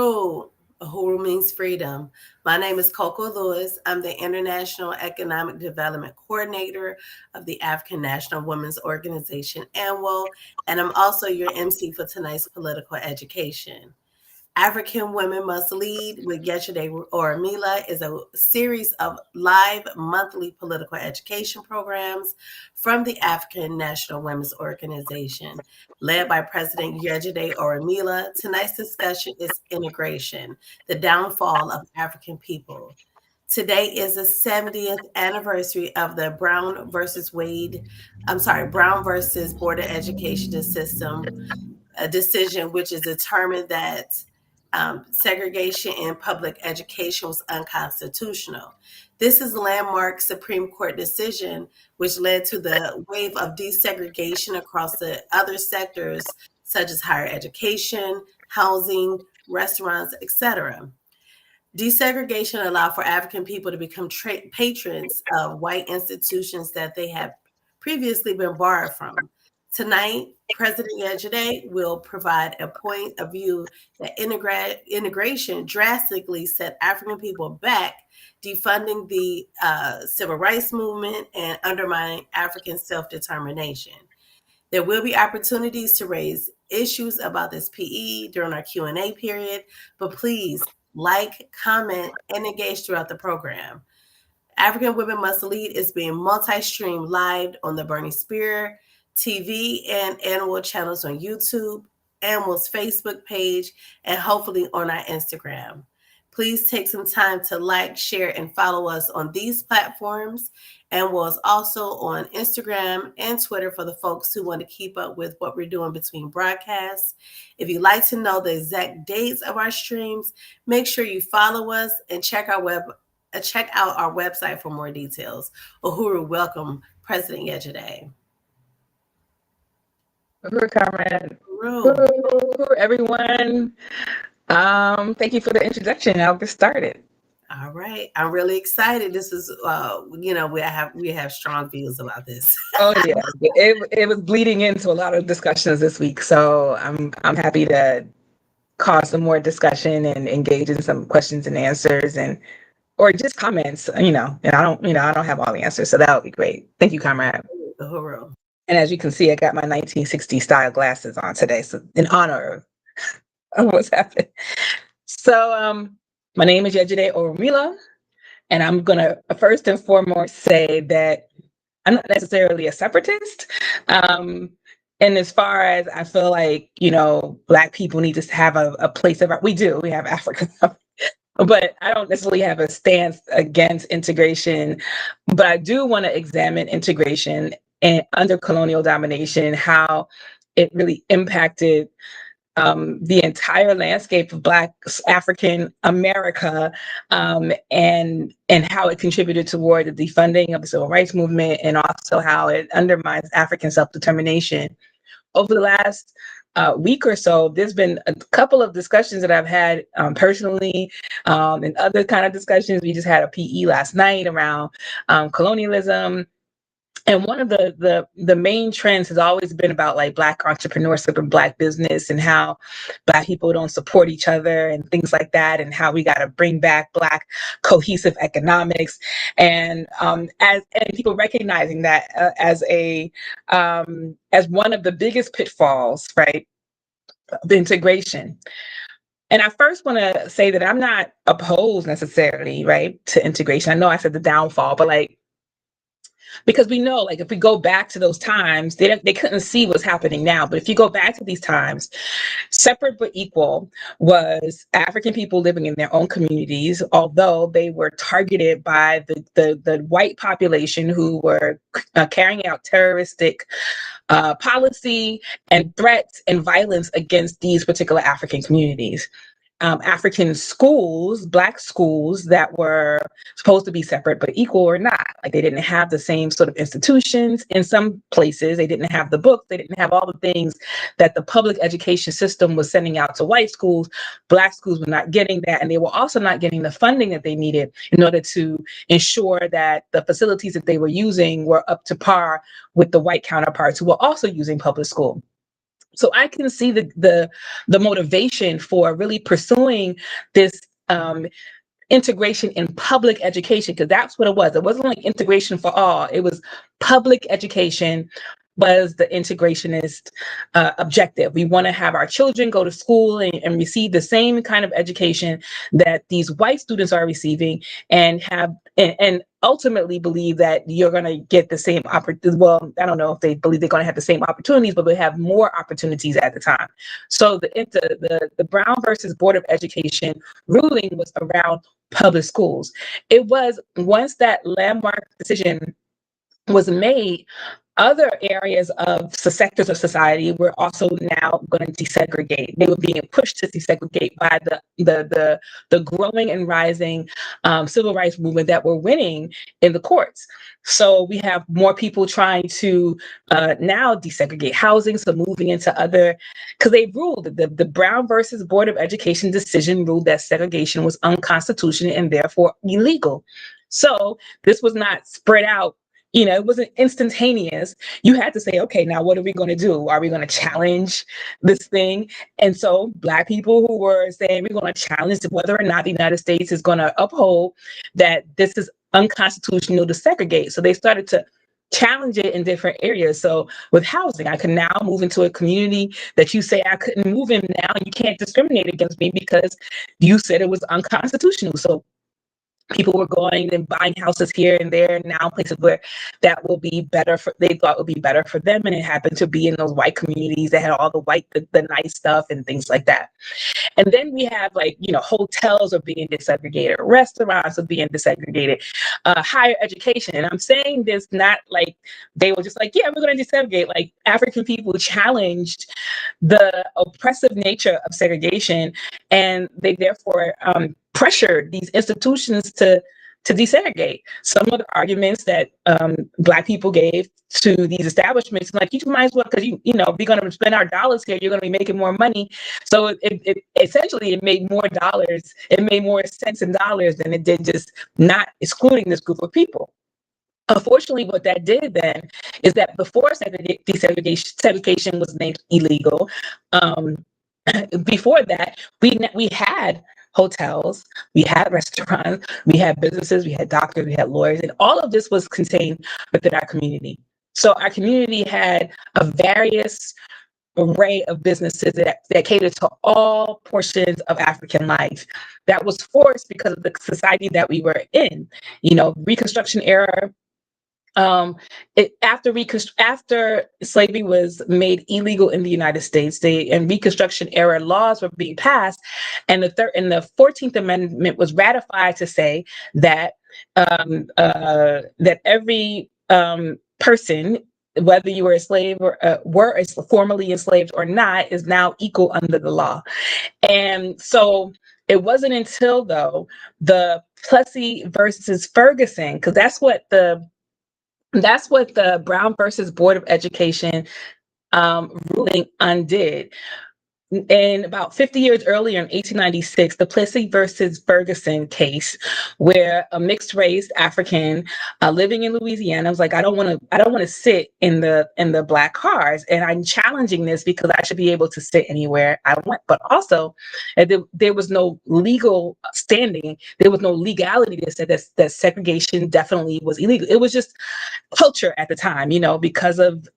Uhuru. Uhuru means freedom. My name is Coco Lewis. I'm the International Economic Development Coordinator of the African National Women's Organization, ANWO, and I'm also your MC for tonight's political education. African Women Must Lead with Yejide or Mila is a series of live monthly political education programs from the African National Women's Organization. Led by President Yejide or Mila, tonight's discussion is integration, the downfall of African people. Today is the 70th anniversary of the Brown versus Board of Education System a decision which is determined that segregation in public education was unconstitutional. This is a landmark Supreme Court decision which led to the wave of desegregation across the other sectors such as higher education, housing, restaurants, etc. Desegregation allowed for African people to become patrons of white institutions that they have previously been barred from. Tonight, President Yejide will provide a point of view that integration drastically set African people back, defunding the civil rights movement and undermining African self-determination. There will be opportunities to raise issues about this PE during our Q&A period, but please like, comment, and engage throughout the program. African Women Must Lead is being multi-streamed live on the Bernie Spear TV and ANWO channels on YouTube, ANWO's Facebook page, and hopefully on our Instagram. Please take some time to like, share, and follow us on these platforms. ANWO is also on Instagram and Twitter for the folks who want to keep up with what we're doing between broadcasts. If you'd like to know the exact dates of our streams, make sure you follow us and check out our website for more details. Uhuru, welcome, President Yejide. Uhuru, comrade. Uhuru, everyone. Thank you for the introduction. I'll get started. All right, I'm really excited. This is, we have strong views about this. Oh yeah, it was bleeding into a lot of discussions this week, so I'm happy to cause some more discussion and engage in some questions and answers or just comments. And I don't have all the answers, so that would be great. Thank you, comrade. Uhuru. And as you can see, I got my 1960 style glasses on today, so in honor of what's happening. So my name is Yejide Oromila, and I'm going to first and foremost say that I'm not necessarily a separatist. And as far as I feel like, Black people need to have a place of, we have Africa, but I don't necessarily have a stance against integration. But I do want to examine integration and under colonial domination, how it really impacted the entire landscape of Black African America, and how it contributed toward the defunding of the civil rights movement, and also how it undermines African self-determination. Over the last week or so, there's been a couple of discussions that I've had personally, and other kind of discussions. We just had a PE last night around colonialism. And one of the main trends has always been about like Black entrepreneurship and Black business, and how Black people don't support each other and things like that, and how we got to bring back Black cohesive economics, and people recognizing that as one of the biggest pitfalls, right, of integration. And I first want to say that I'm not opposed necessarily, right, to integration. I know I said the downfall, but because we know, if we go back to those times, they couldn't see what's happening now. But if you go back to these times, separate but equal was African people living in their own communities, although they were targeted by the white population who were carrying out terroristic policy and threats and violence against these particular African communities. African schools, Black schools that were supposed to be separate but equal or not. They didn't have the same sort of institutions. In some places, they didn't have the books. They didn't have all the things that the public education system was sending out to white schools. Black schools were not getting that. And they were also not getting the funding that they needed in order to ensure that the facilities that they were using were up to par with the white counterparts who were also using public school. So I can see the motivation for really pursuing this integration in public education, because that's what it was. It wasn't like integration for all. It was public education was the integrationist objective. We want to have our children go to school and receive the same kind of education that these white students are receiving, and have and ultimately believe that you're going to get the same opportunities. Well, I don't know if they believe they're going to have the same opportunities, but they have more opportunities at the time. So the Brown versus Board of Education ruling was around public schools. It was, once that landmark decision was made, other areas of sectors of society were also now going to desegregate. They were being pushed to desegregate by the growing and rising civil rights movement that were winning in the courts. So we have more people trying to now desegregate housing, so moving into other, because they ruled the Brown versus Board of Education decision ruled that segregation was unconstitutional and therefore illegal. So this was not spread out. It wasn't instantaneous. You had to say, okay, now what are we going to do? Are we going to challenge this thing? And so Black people who were saying we're going to challenge whether or not the United States is going to uphold that this is unconstitutional to segregate. So they started to challenge it in different areas. So with housing, I can now move into a community that you say I couldn't move in now, and you can't discriminate against me because you said it was unconstitutional. So people were going and buying houses here and there, and now places where that will be better for, they thought would be better for them. And it happened to be in those white communities that had all the nice stuff and things like that. And then we have hotels are being desegregated, restaurants are being desegregated, higher education. And I'm saying this not like they were just like, yeah, we're going to desegregate. Like, African people challenged the oppressive nature of segregation, and they therefore pressured these institutions to desegregate. Some of the arguments that Black people gave to these establishments, like, you might as well, because if we're going to spend our dollars here, you're going to be making more money. So it essentially it made more dollars, it made more cents in dollars than it did just not excluding this group of people. Unfortunately, what that did then is that before segregation was named illegal, before that, we had hotels, we had restaurants, we had businesses, we had doctors, we had lawyers, and all of this was contained within our community. So our community had a various array of businesses that catered to all portions of African life. That was forced because of the society that we were in. Reconstruction era. After slavery was made illegal in the United States, and Reconstruction era laws were being passed, and the 14th Amendment was ratified to say that that every person, whether you were a slave or were formerly enslaved or not, is now equal under the law. And so it wasn't until, though, the Plessy versus Ferguson, because that's what the Brown versus Board of Education ruling undid. And about 50 years earlier, in 1896, the Plessy versus Ferguson case, where a mixed race African living in Louisiana was like, I don't want to sit in the Black cars, and I'm challenging this because I should be able to sit anywhere I want. But also, there was no legal standing, there was no legality that said that segregation definitely was illegal. It was just culture at the time, because of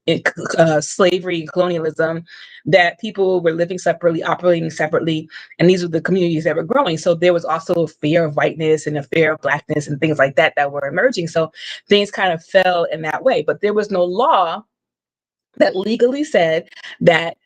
slavery, colonialism, that people were living separately, operating separately, and these were the communities that were growing. So there was also a fear of whiteness and a fear of Blackness and things like that were emerging. So things kind of fell in that way, but there was no law that legally said that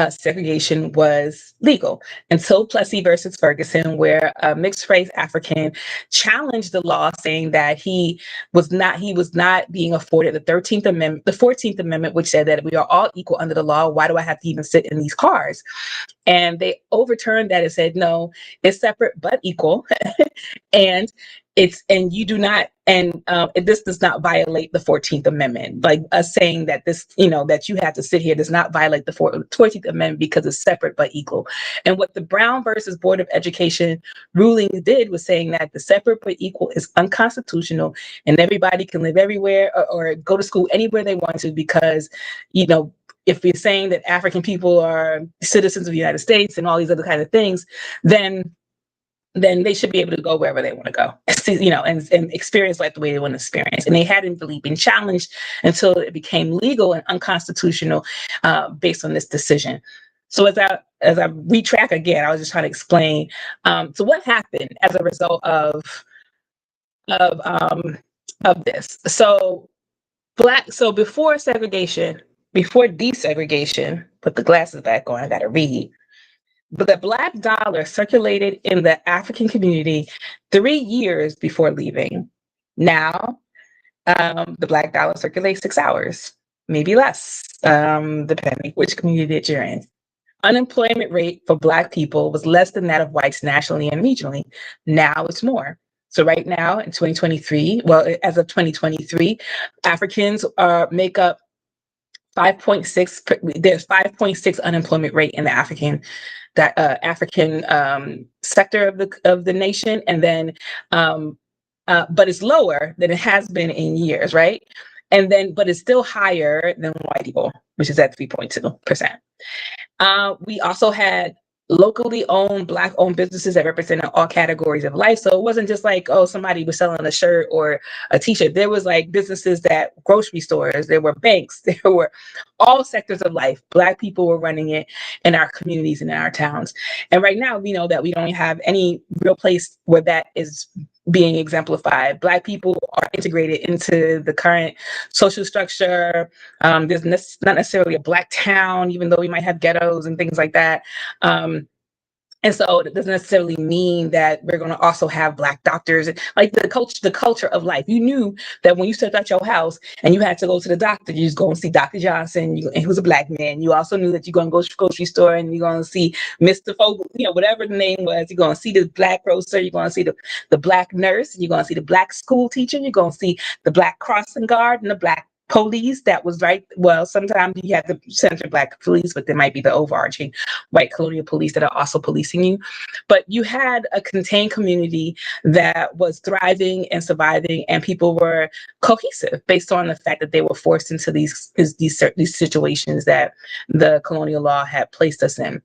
segregation was legal until Plessy versus Ferguson, where a mixed race African challenged the law, saying that he was not being afforded the 14th Amendment, which said that we are all equal under the law. Why do I have to even sit in these cars? And they overturned that and said, no, it's separate but equal. And and you do not, and this does not violate the 14th Amendment. Like us saying that this, that you have to sit here does not violate the 14th Amendment because it's separate but equal. And what the Brown versus Board of Education ruling did was saying that the separate but equal is unconstitutional, and everybody can live everywhere or go to school anywhere they want to, because, if you're saying that African people are citizens of the United States and all these other kind of things, then they should be able to go wherever they want to go, and experience life the way they want to experience. And they hadn't really been challenged until it became legal and unconstitutional based on this decision. So as I retrack again, I was just trying to explain. So what happened as a result of this? So before segregation, before desegregation, put the glasses back on. I got to read. But the Black dollar circulated in the African community 3 years before leaving. Now, the Black dollar circulates 6 hours, maybe less, depending which community that you're in. Unemployment rate for Black people was less than that of whites nationally and regionally. Now it's more. So right now in 2023, as of 2023, Africans make up 5.6. There's 5.6 unemployment rate in the African sector of the nation, and then but it's lower than it has been in years, right? And then, but it's still higher than white people, which is at 3.2%. We also had locally owned Black owned businesses that represented all categories of life. So it wasn't just like, oh, somebody was selling a shirt or a t-shirt. There was like businesses grocery stores, there were banks, there were all sectors of life. Black people were running it in our communities and in our towns. And right now we know that we don't have any real place where that is being exemplified. Black people are integrated into the current social structure. There's not necessarily a Black town, even though we might have ghettos and things like that. And so it doesn't necessarily mean that we're going to also have Black doctors. Like the culture of life. You knew that when you stepped out your house and you had to go to the doctor, you just go and see Dr. Johnson, and he was a Black man. You also knew that you're going to go to the grocery store and you're going to see Mr. Fogel, whatever the name was. You're going to see the Black grocer, you're going to see the Black nurse, you're going to see the Black school teacher, you're going to see the Black crossing guard and the Black police. That was right. Well, sometimes you have the center Black police, but there might be the overarching white colonial police that are also policing you. But you had a contained community that was thriving and surviving, and people were cohesive based on the fact that they were forced into these situations that the colonial law had placed us in.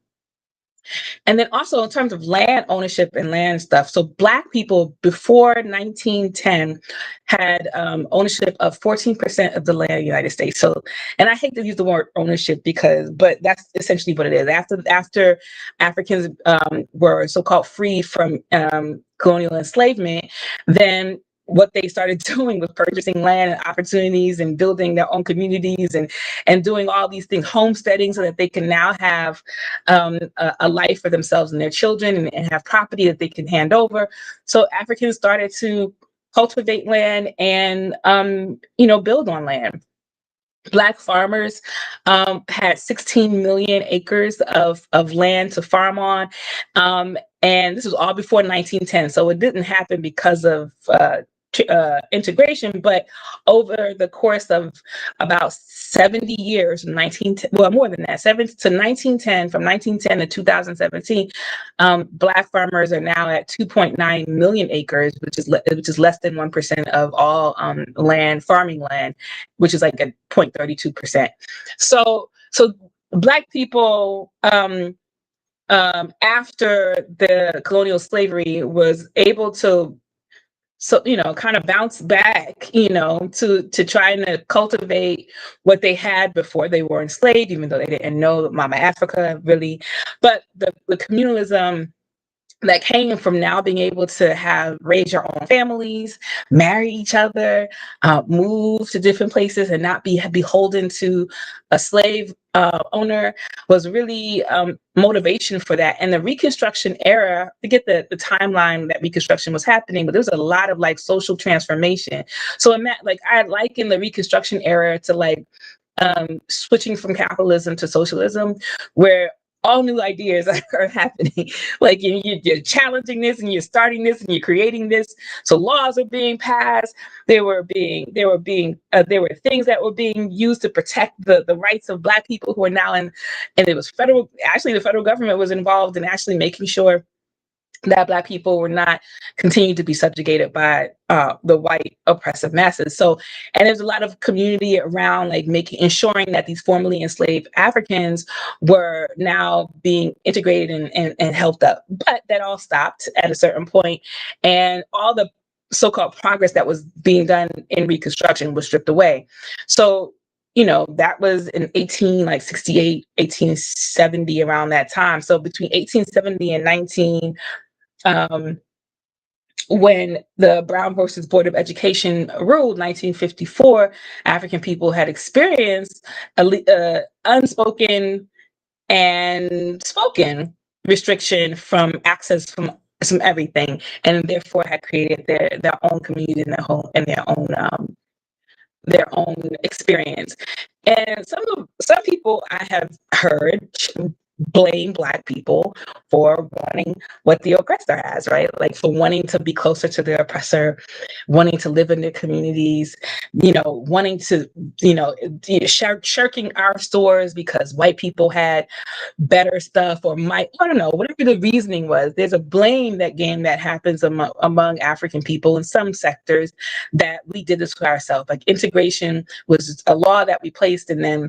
And then also in terms of land ownership and land stuff. So Black people before 1910 had ownership of 14% of the land in the United States. So, and I hate to use the word ownership but that's essentially what it is. After Africans were so-called free from colonial enslavement, then what they started doing was purchasing land and opportunities and building their own communities and doing all these things, homesteading, so that they can now have a life for themselves and their children and have property that they can hand over. So Africans started to cultivate land and build on land. Black farmers had 16 million acres of land to farm on. And this was all before 1910. So it didn't happen because of integration, but over the course of about 70 years, more than that, 1910, from 1910 to 2017, Black farmers are now at 2.9 million acres, which is less than 1% of all farming land, which is like at 0.32%. So Black people, after the colonial slavery, was able to kind of bounce back, to trying to cultivate what they had before they were enslaved, even though they didn't know Mama Africa really. But the communalism that came from now being able to raise your own families, marry each other, move to different places, and not be beholden to a slave owner was really motivation for that. And the Reconstruction era, forget the timeline that Reconstruction was happening, but there was a lot of like social transformation. So I liken the Reconstruction era to like switching from capitalism to socialism, where all new ideas are happening. Like you're challenging this, and you're starting this, and you're creating this. So laws are being passed. There were things that were being used to protect the rights of Black people who are now in, and it was federal. Actually, the federal government was involved in actually making sure that Black people were not continuing to be subjugated by the white oppressive masses. So, and there's a lot of community around like ensuring that these formerly enslaved Africans were now being integrated and helped up. But that all stopped at a certain point, and all the so-called progress that was being done in Reconstruction was stripped away. So, that was in 1868, 1870, around that time. So between 1870 and 19 when the Brown versus Board of Education ruled 1954, African people had experienced unspoken and spoken restriction from access from everything, and therefore had created their own community and their own experience. And some people I have heard blame Black people for wanting what the oppressor has, right? Like for wanting to be closer to the oppressor, wanting to live in their communities, wanting to, shirking our stores because white people had better stuff, or I don't know, whatever the reasoning was. There's a blame game that happens among African people in some sectors that we did this to ourselves. Like integration was a law that we placed, and then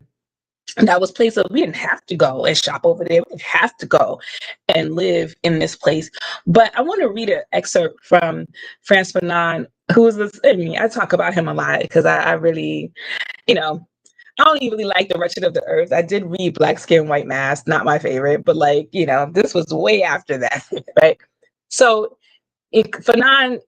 that was place of, we didn't have to go and shop over there. We didn't have to go and live in this place. But I want to read an excerpt from Frantz Fanon, who is this, I talk about him a lot because I really, I don't even really like The Wretched of the Earth. I did read Black Skin, White Mask, not my favorite, but this was way after that, right? So Fanon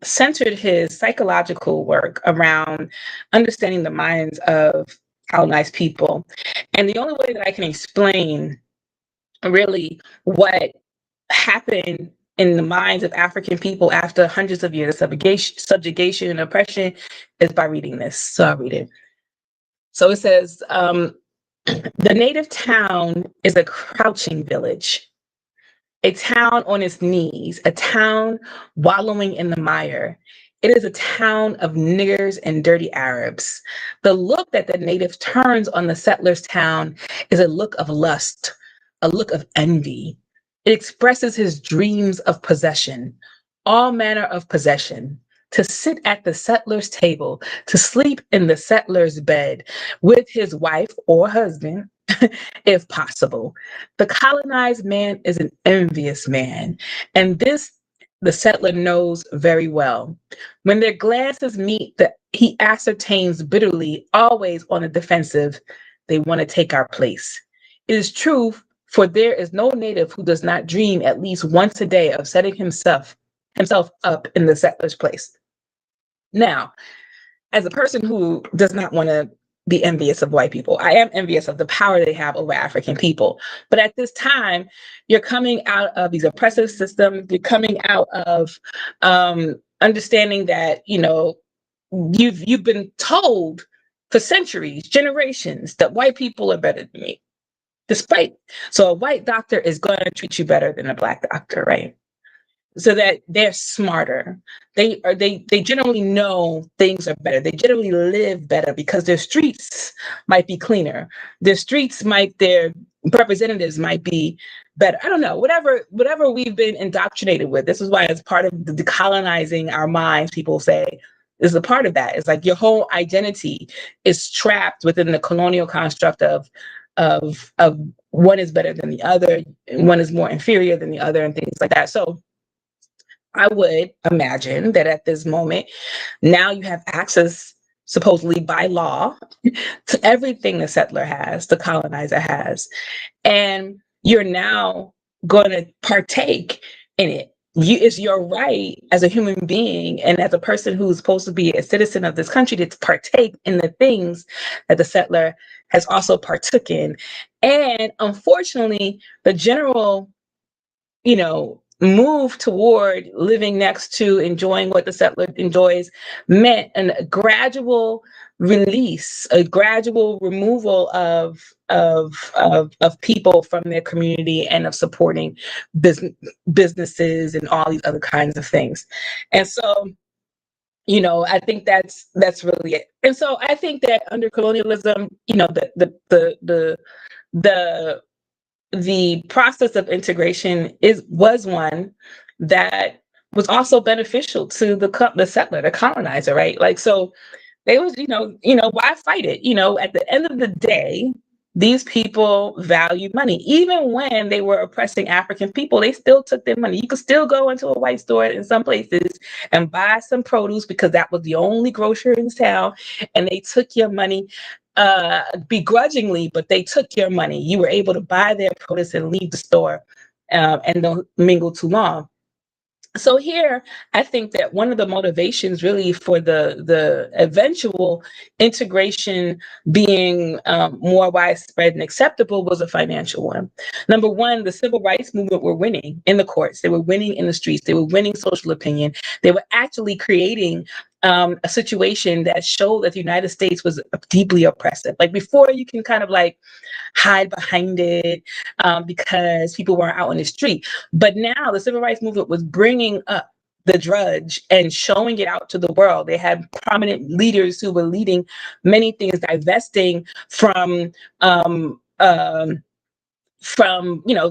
centered his psychological work around understanding the minds of colonized people. And the only way that I can explain really what happened in the minds of African people after hundreds of years of subjugation and oppression is by reading this. So I'll read it. So it says, the native town is a crouching village, a town on its knees, a town wallowing in the mire. It is a town of niggers and dirty Arabs. The look that the native turns on the settler's town is a look of lust, a look of envy. It expresses his dreams of possession, all manner of possession. To sit at the settler's table, to sleep in the settler's bed with his wife or husband, if possible. The colonized man is an envious man, and this the settler knows very well. When their glances meet, he ascertains bitterly, always on the defensive, they want to take our place. It is true, for there is no native who does not dream at least once a day of setting himself up in the settler's place. Now, as a person who does not want to be envious of white people, I am envious of the power they have over African people. But at this time, you're coming out of these oppressive systems. You're coming out of understanding that you've been told for centuries, generations, that white people are better than me. So a white doctor is going to treat you better than a Black doctor, right? So that they're smarter. They generally know things are better. They generally live better because their streets might be cleaner. Their representatives might be better. I don't know, whatever we've been indoctrinated with. This is why, as part of the decolonizing our minds, people say, is a part of that. It's like your whole identity is trapped within the colonial construct of one is better than the other, and one is more inferior than the other, and things like that. So I would imagine that at this moment, now you have access, supposedly by law, to everything the settler has, the colonizer has, and you're now going to partake in it. It's your right as a human being and as a person who's supposed to be a citizen of this country to partake in the things that the settler has also partook in. And unfortunately, the general, move toward living next to, enjoying what the settler enjoys, meant a gradual release, a gradual removal of people from their community and of supporting businesses and all these other kinds of things. And so, I think that's really it. And so I think that under colonialism, the the process of integration was one that was also beneficial to the settler, the colonizer, right? Like, so they was, why fight it? At the end of the day, these people value money. Even when they were oppressing African people, they still took their money. You could still go into a white store in some places and buy some produce because that was the only grocer in town, and they took your money begrudgingly, but they took your money. You were able to buy their produce and leave the store and don't mingle too long. So here, I think that one of the motivations really for the eventual integration being more widespread and acceptable was a financial one. Number one, the civil rights movement were winning in the courts. They were winning in the streets. They were winning social opinion. They were actually creating a situation that showed that the United States was deeply oppressive. Like, before, you can kind of like hide behind it because people weren't out on the street. But now the civil rights movement was bringing up the drudge and showing it out to the world. They had prominent leaders who were leading many things, divesting from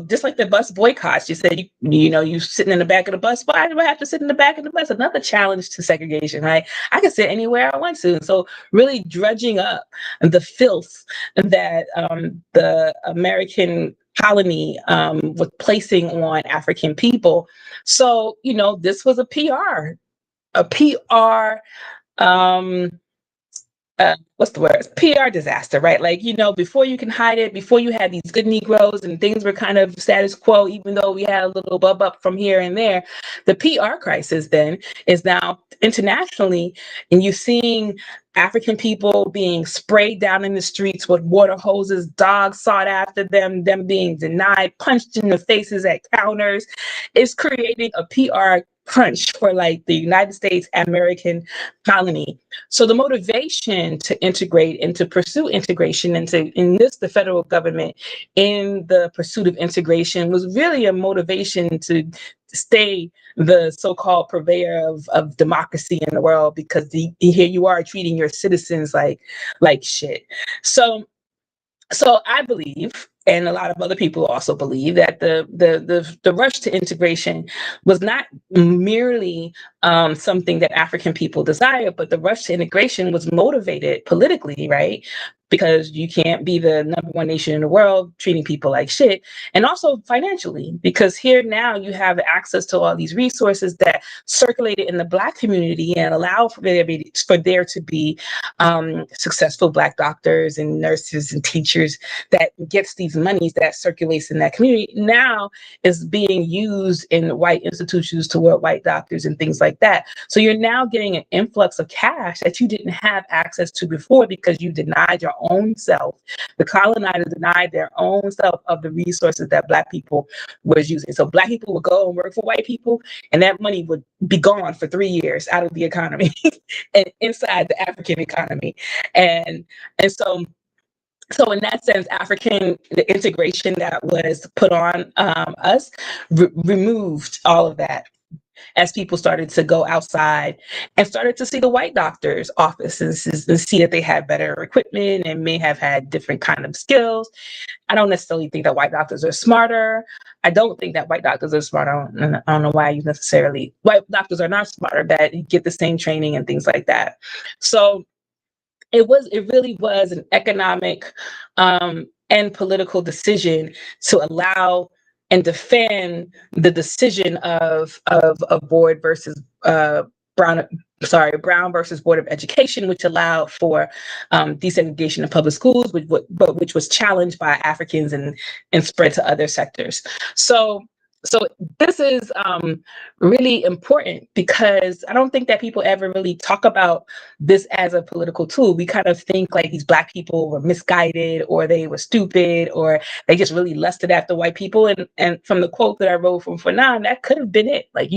just like the bus boycotts. You said you sitting in the back of the bus. Why do I have to sit in the back of the bus? Another challenge to segregation, right? I can sit anywhere I want to. So really drudging up the filth that the American colony was placing on African people. So this was a PR what's the word? PR disaster, right? Like, before you can hide it, before you had these good Negroes and things were kind of status quo, even though we had a little bub up from here and there, the PR crisis then is now internationally, and you're seeing African people being sprayed down in the streets with water hoses, dogs sought after them being denied, punched in the faces at counters. It's creating a PR crunch for like the United States American colony. So the motivation to integrate and to pursue integration and to enlist the federal government in the pursuit of integration was really a motivation to stay the so-called purveyor of democracy in the world, because here you are treating your citizens like shit. So I believe, and a lot of other people also believe, that the rush to integration was not merely something that African people desire, but the rush to integration was motivated politically, right? Because you can't be the number one nation in the world treating people like shit, and also financially, because here now you have access to all these resources that circulated in the Black community and allow for there to be successful Black doctors and nurses and teachers that gets these monies that circulates in that community, now is being used in white institutions toward white doctors and things like that. So you're now getting an influx of cash that you didn't have access to before, because you denied your own self. The colonizers denied their own self of the resources that Black people was using. So Black people would go and work for white people, and that money would be gone for 3 years out of the economy and inside the African economy. And so in that sense, the integration that was put on us removed all of that, as people started to go outside and started to see the white doctors' offices and see that they had better equipment and may have had different kind of skills. I don't necessarily think that white doctors are smarter. I don't think that white doctors are smarter. I don't know why white doctors are not smarter, that get the same training and things like that. So it really was an economic and political decision to allow and defend the decision of Board versus Brown versus Board of Education, which allowed for desegregation of public schools, which was challenged by Africans and spread to other sectors. So So this is really important because I don't think that people ever really talk about this as a political tool. We kind of think like these Black people were misguided, or they were stupid, or they just really lusted after white people. And from the quote that I wrote from Fanon, that could have been it. Like,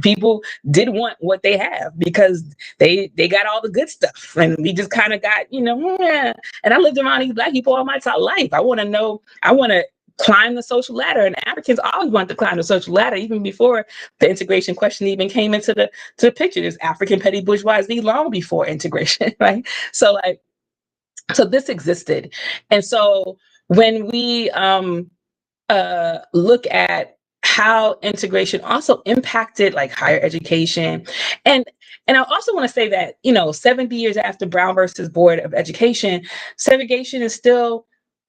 people did want what they have because they got all the good stuff, and we just kind of got, yeah. And I lived around these Black people all my life. I want to climb the social ladder, and Africans always wanted to climb the social ladder, even before the integration question even came into the picture. There's African petty bourgeoisie long before integration, right? So this existed, and so when we look at how integration also impacted like higher education, and I also want to say that 70 years after Brown versus Board of Education, segregation is still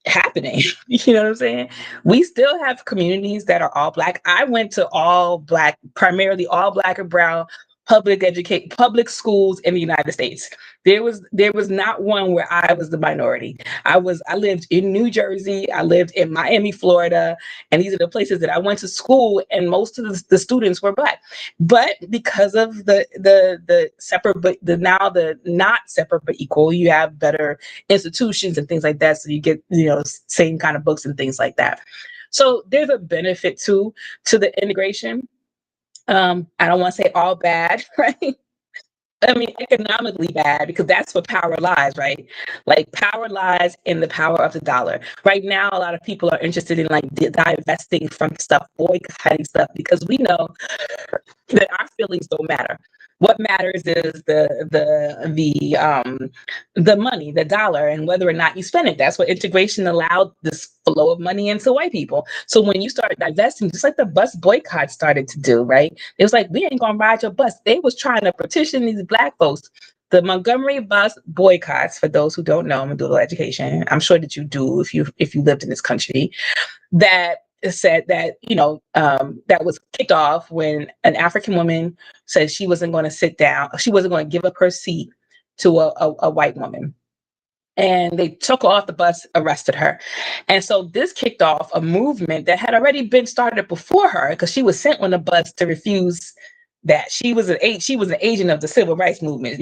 happening. You know what I'm saying? We still have communities that are all Black. I went to all Black, primarily all Black or brown public schools in the United States. There was not one where I was the minority. I lived in New Jersey, I lived in Miami, Florida, and these are the places that I went to school, and most of the students were Black. But because of the separate, but now the not separate but equal, you have better institutions and things like that, so you get same kind of books and things like that. So there's a benefit to the integration. I don't want to say all bad, right? I mean, economically bad, because that's where power lies, right? Like, power lies in the power of the dollar. Right now, a lot of people are interested in like divesting from stuff, boycotting stuff, because we know that our feelings don't matter. What matters is the money, the dollar, and whether or not you spend it. That's what integration allowed, this flow of money into white people. So when you start divesting, just like the bus boycott started to do, right? It was like, we ain't gonna ride your bus. They was trying to petition these Black folks. The Montgomery bus boycotts, for those who don't know, I'm a dual education. I'm sure that you do if you lived in this country. That said that that was kicked off when an African woman said she wasn't going to sit down, she wasn't going to give up her seat to a white woman, and they took her off the bus, arrested her. And so this kicked off a movement that had already been started before her, because she was sent on the bus to refuse that. She was an agent of the civil rights movement,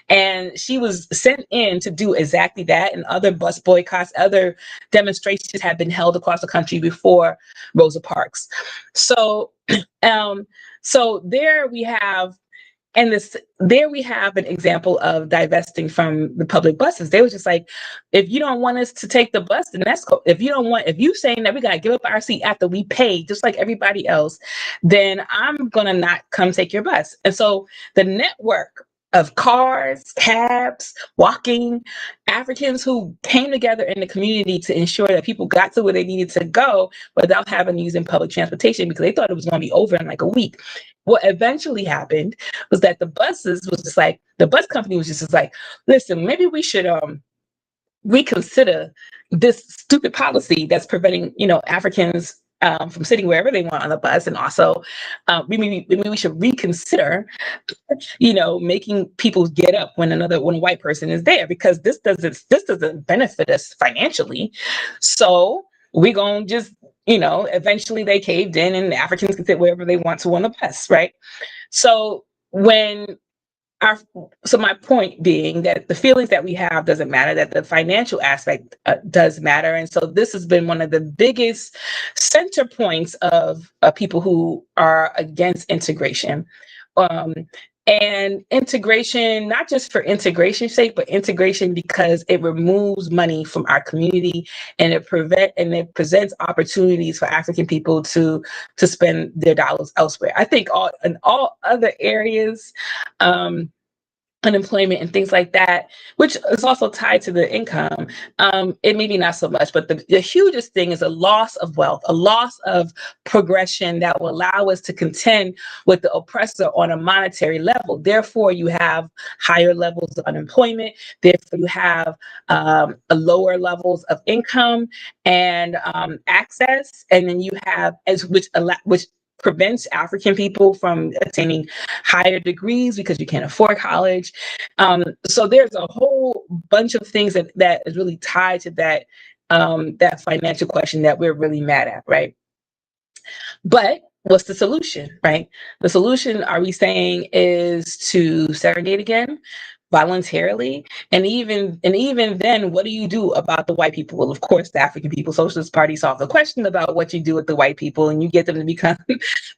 and she was sent in to do exactly that. And other bus boycotts, other demonstrations had been held across the country before Rosa Parks. So, so there we have an example of divesting from the public buses. They was just like, if you don't want us to take the bus, then that's cool. If you saying that we gotta give up our seat after we pay, just like everybody else, then I'm gonna not come take your bus. And so the network of cars, cabs, walking, Africans who came together in the community to ensure that people got to where they needed to go without having to use public transportation, because they thought it was going to be over in like a week. What eventually happened was that the bus company was just like, listen, maybe we should reconsider this stupid policy that's preventing Africans from sitting wherever they want on the bus. And also maybe we should reconsider making people get up when a white person is there, because this doesn't benefit us financially. So we're going to just eventually they caved in, and Africans can sit wherever they want to on the bus, right? So my point being that the feelings that we have doesn't matter, that the financial aspect does matter. And so this has been one of the biggest center points of people who are against integration. And integration, not just for integration's sake, but integration because it removes money from our community, and it presents opportunities for African people to spend their dollars elsewhere. I think in all other areas, unemployment and things like that, which is also tied to the income, it maybe not so much, but the hugest thing is a loss of wealth, a loss of progression that will allow us to contend with the oppressor on a monetary level. Therefore, you have higher levels of unemployment. Therefore, you have lower levels of income and access, and then you have which prevents African people from attaining higher degrees because you can't afford college. So there's a whole bunch of things that is really tied to that financial question that we're really mad at, right? But what's the solution, right? The solution, are we saying, is to segregate again voluntarily? And even then, what do you do about the white people? Well, of course, the African People Socialist Party solves the question about what you do with the white people, and you get them to become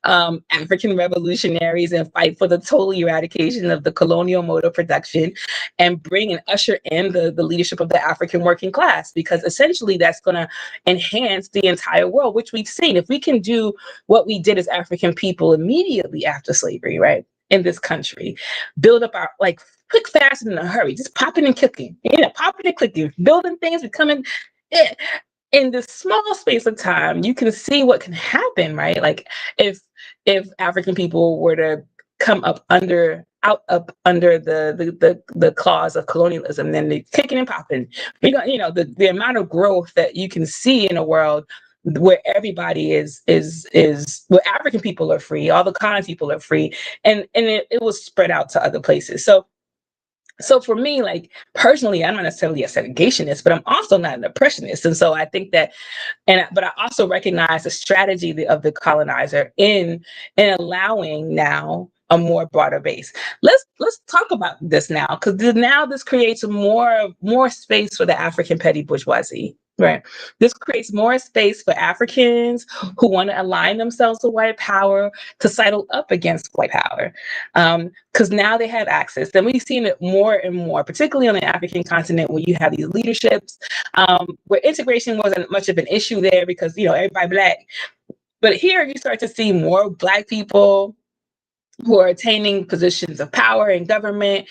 African revolutionaries and fight for the total eradication of the colonial mode of production, and bring and usher in the leadership of the African working class, because essentially that's going to enhance the entire world, which we've seen. If we can do what we did as African people immediately after slavery, right, in this country, build up our, like, quick, fast, and in a hurry, just popping and clicking, popping and clicking, building things, becoming, eh, in this small space of time, you can see what can happen, right? Like, if African people were to come up under the claws of colonialism, then they kicking and popping. The amount of growth that you can see in a world where everybody is where African people are free, all the common people are free, and it was spread out to other places. So for me, like, personally, I'm not necessarily a segregationist, but I'm also not an oppressionist. And so I think that, but I also recognize the strategy of the colonizer in allowing now a more broader base. Let's talk about this now, because now this creates more space for the African petty bourgeoisie. Right. This creates more space for Africans who want to align themselves with white power, to sidle up against white power, because now they have access. And we've seen it more and more, particularly on the African continent, where you have these leaderships, where integration wasn't much of an issue there because, everybody Black. But here you start to see more Black people who are attaining positions of power in government.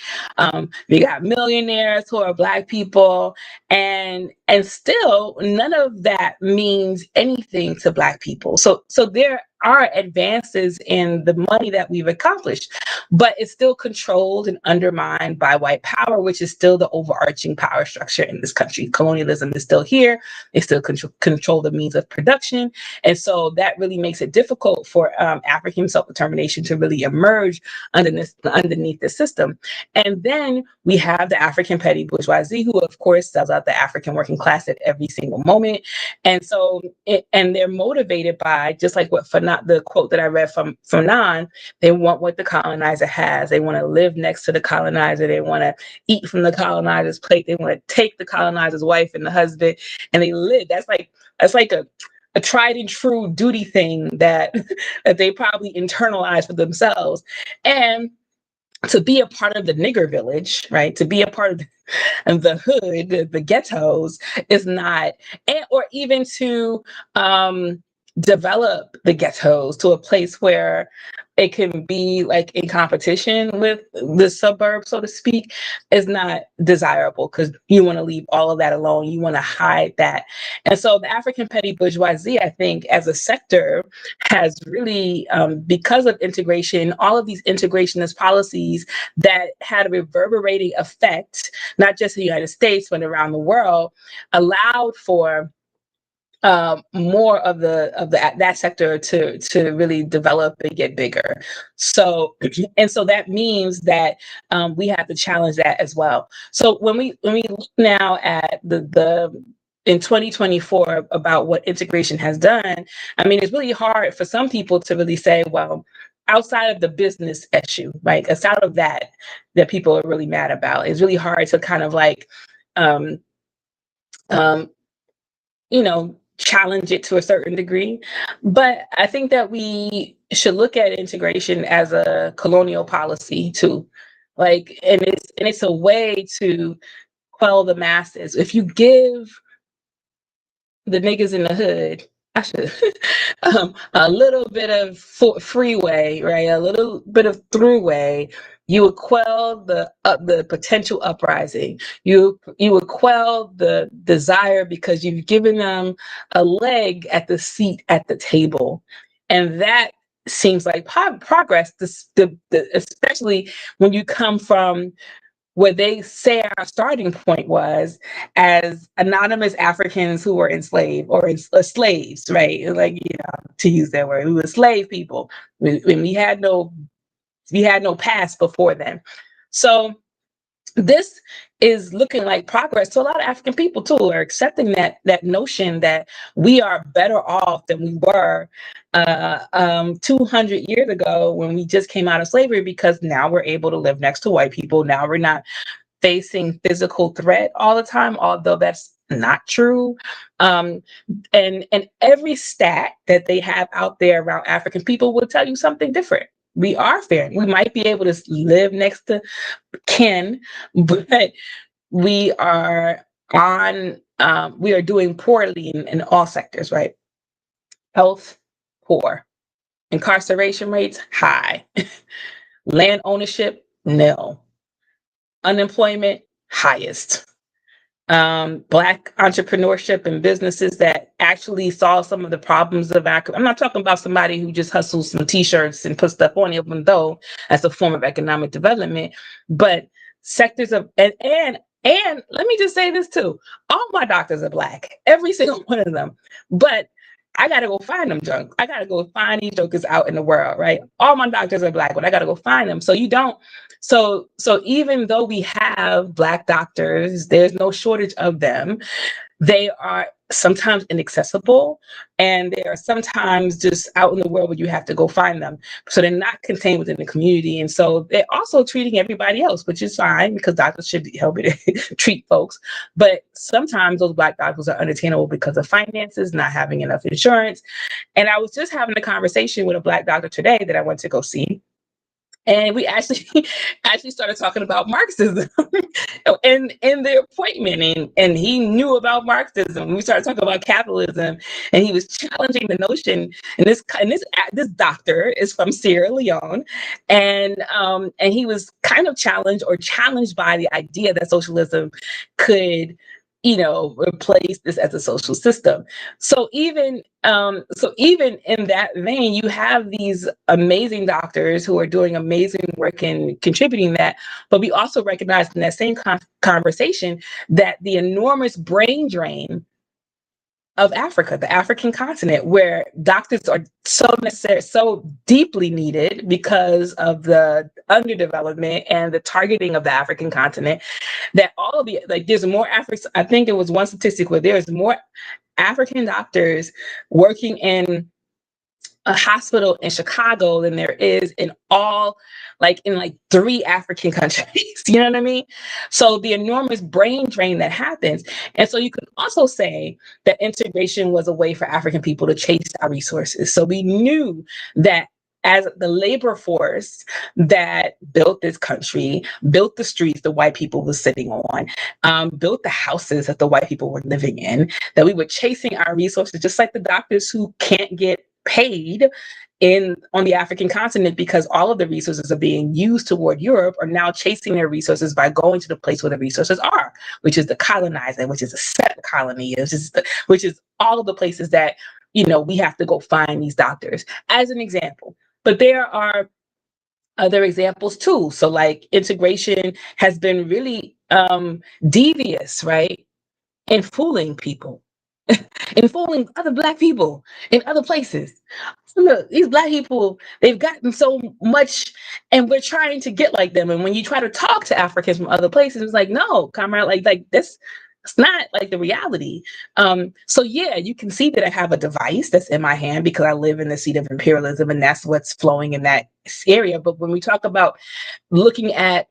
You got millionaires who are Black people, and still none of that means anything to Black people. So there are advances in the money that we've accomplished, but it's still controlled and undermined by white power, which is still the overarching power structure in this country. Colonialism is still here. They still control the means of production. And so that really makes it difficult for African self-determination to really emerge underneath the system. And then we have the African petty bourgeoisie, who of course sells out the African working class at every single moment. And so, and they're motivated by, just like what the quote that I read from Nan, they want what the colonizer has. They want to live next to the colonizer. They want to eat from the colonizer's plate. They want to take the colonizer's wife and the husband, and they live. That's like a tried and true duty thing that they probably internalize for themselves. And to be a part of the nigger village, right? To be a part of the hood, the ghettos, is not, or even to develop the ghettos to a place where it can be like in competition with the suburbs, so to speak, is not desirable, because you want to leave all of that alone. You want to hide that. And so the African petty bourgeoisie, I think, as a sector, has really, because of integration, all of these integrationist policies that had a reverberating effect, not just in the United States, but around the world, allowed for more of that sector to really develop and get bigger. So that means that we have to challenge that as well. So when we look now at the in 2024 about what integration has done, I mean, it's really hard for some people to really say, well, outside of the business issue, right? Outside of that people are really mad about, it's really hard to kind of like, um, um, challenge it to a certain degree. But I think that we should look at integration as a colonial policy too. Like, and it's a way to quell the masses. If you give the niggas in the hood, I should, a little bit of freeway, right? A little bit of throughway. You would quell the potential uprising. You would quell the desire, because you've given them a leg at the seat at the table, and that seems like progress. Especially when you come from where they say our starting point was as anonymous Africans who were enslaved or slaves, right? Like, to use that word, we were slave people. We had no past before then. So this is looking like progress to a lot of African people too, are accepting that notion that we are better off than we were 200 years ago when we just came out of slavery, because now we're able to live next to white people. Now we're not facing physical threat all the time, although that's not true. Um, and every stat that they have out there around African people will tell you something different. We are fair. We might be able to live next to kin, but we are we are doing poorly in all sectors, right? Health, poor. Incarceration rates, high. Land ownership, nil. Unemployment, highest. Black entrepreneurship and businesses that actually solve some of the problems of I'm not talking about somebody who just hustles some t-shirts and puts stuff on, even though that's a form of economic development, but sectors of, and let me just say this too, all my doctors are Black, every single one of them, but I gotta go find them junk. I gotta go find these jokers out in the world, right? All my doctors are Black, but I gotta go find them. So you don't, so even though we have Black doctors, there's no shortage of them. They are sometimes inaccessible, and they are sometimes just out in the world where you have to go find them. So they're not contained within the community. And so they're also treating everybody else, which is fine because doctors should be helping to treat folks. But sometimes those Black doctors are unattainable because of finances, not having enough insurance. And I was just having a conversation with a Black doctor today that I went to go see. And we actually actually started talking about Marxism in the appointment, and he knew about Marxism. We started talking about capitalism, and he was challenging the notion. And this doctor is from Sierra Leone, and he was kind of challenged by the idea that socialism could, replace this as a social system. So even in that vein, you have these amazing doctors who are doing amazing work and contributing that. But we also recognize in that same conversation that the enormous brain drain of Africa, the African continent, where doctors are so necessary, so deeply needed because of the underdevelopment and the targeting of the African continent, that all of the, like, there's more Africans. I think it was one statistic where there's more African doctors working in a hospital in Chicago than there is in three African countries. You know what I mean? So the enormous brain drain that happens. And so you can also say that integration was a way for African people to chase our resources. So we knew that as the labor force that built this country, built the streets the white people were sitting on, built the houses that the white people were living in, that we were chasing our resources, just like the doctors who can't get paid on the African continent because all of the resources are being used toward Europe, are now chasing their resources by going to the place where the resources are, which is the colonizer, which is a set colony, which is all of the places that, we have to go find these doctors, as an example. But there are other examples too. So like integration has been really devious, right? In fooling people. And fooling other Black people in other places. Look, these Black people, they've gotten so much, and we're trying to get like them. And when you try to talk to Africans from other places, it's like, no, comrade, like this, it's not like the reality. So yeah, you can see that I have a device that's in my hand because I live in the seat of imperialism, and that's what's flowing in that area. But when we talk about looking at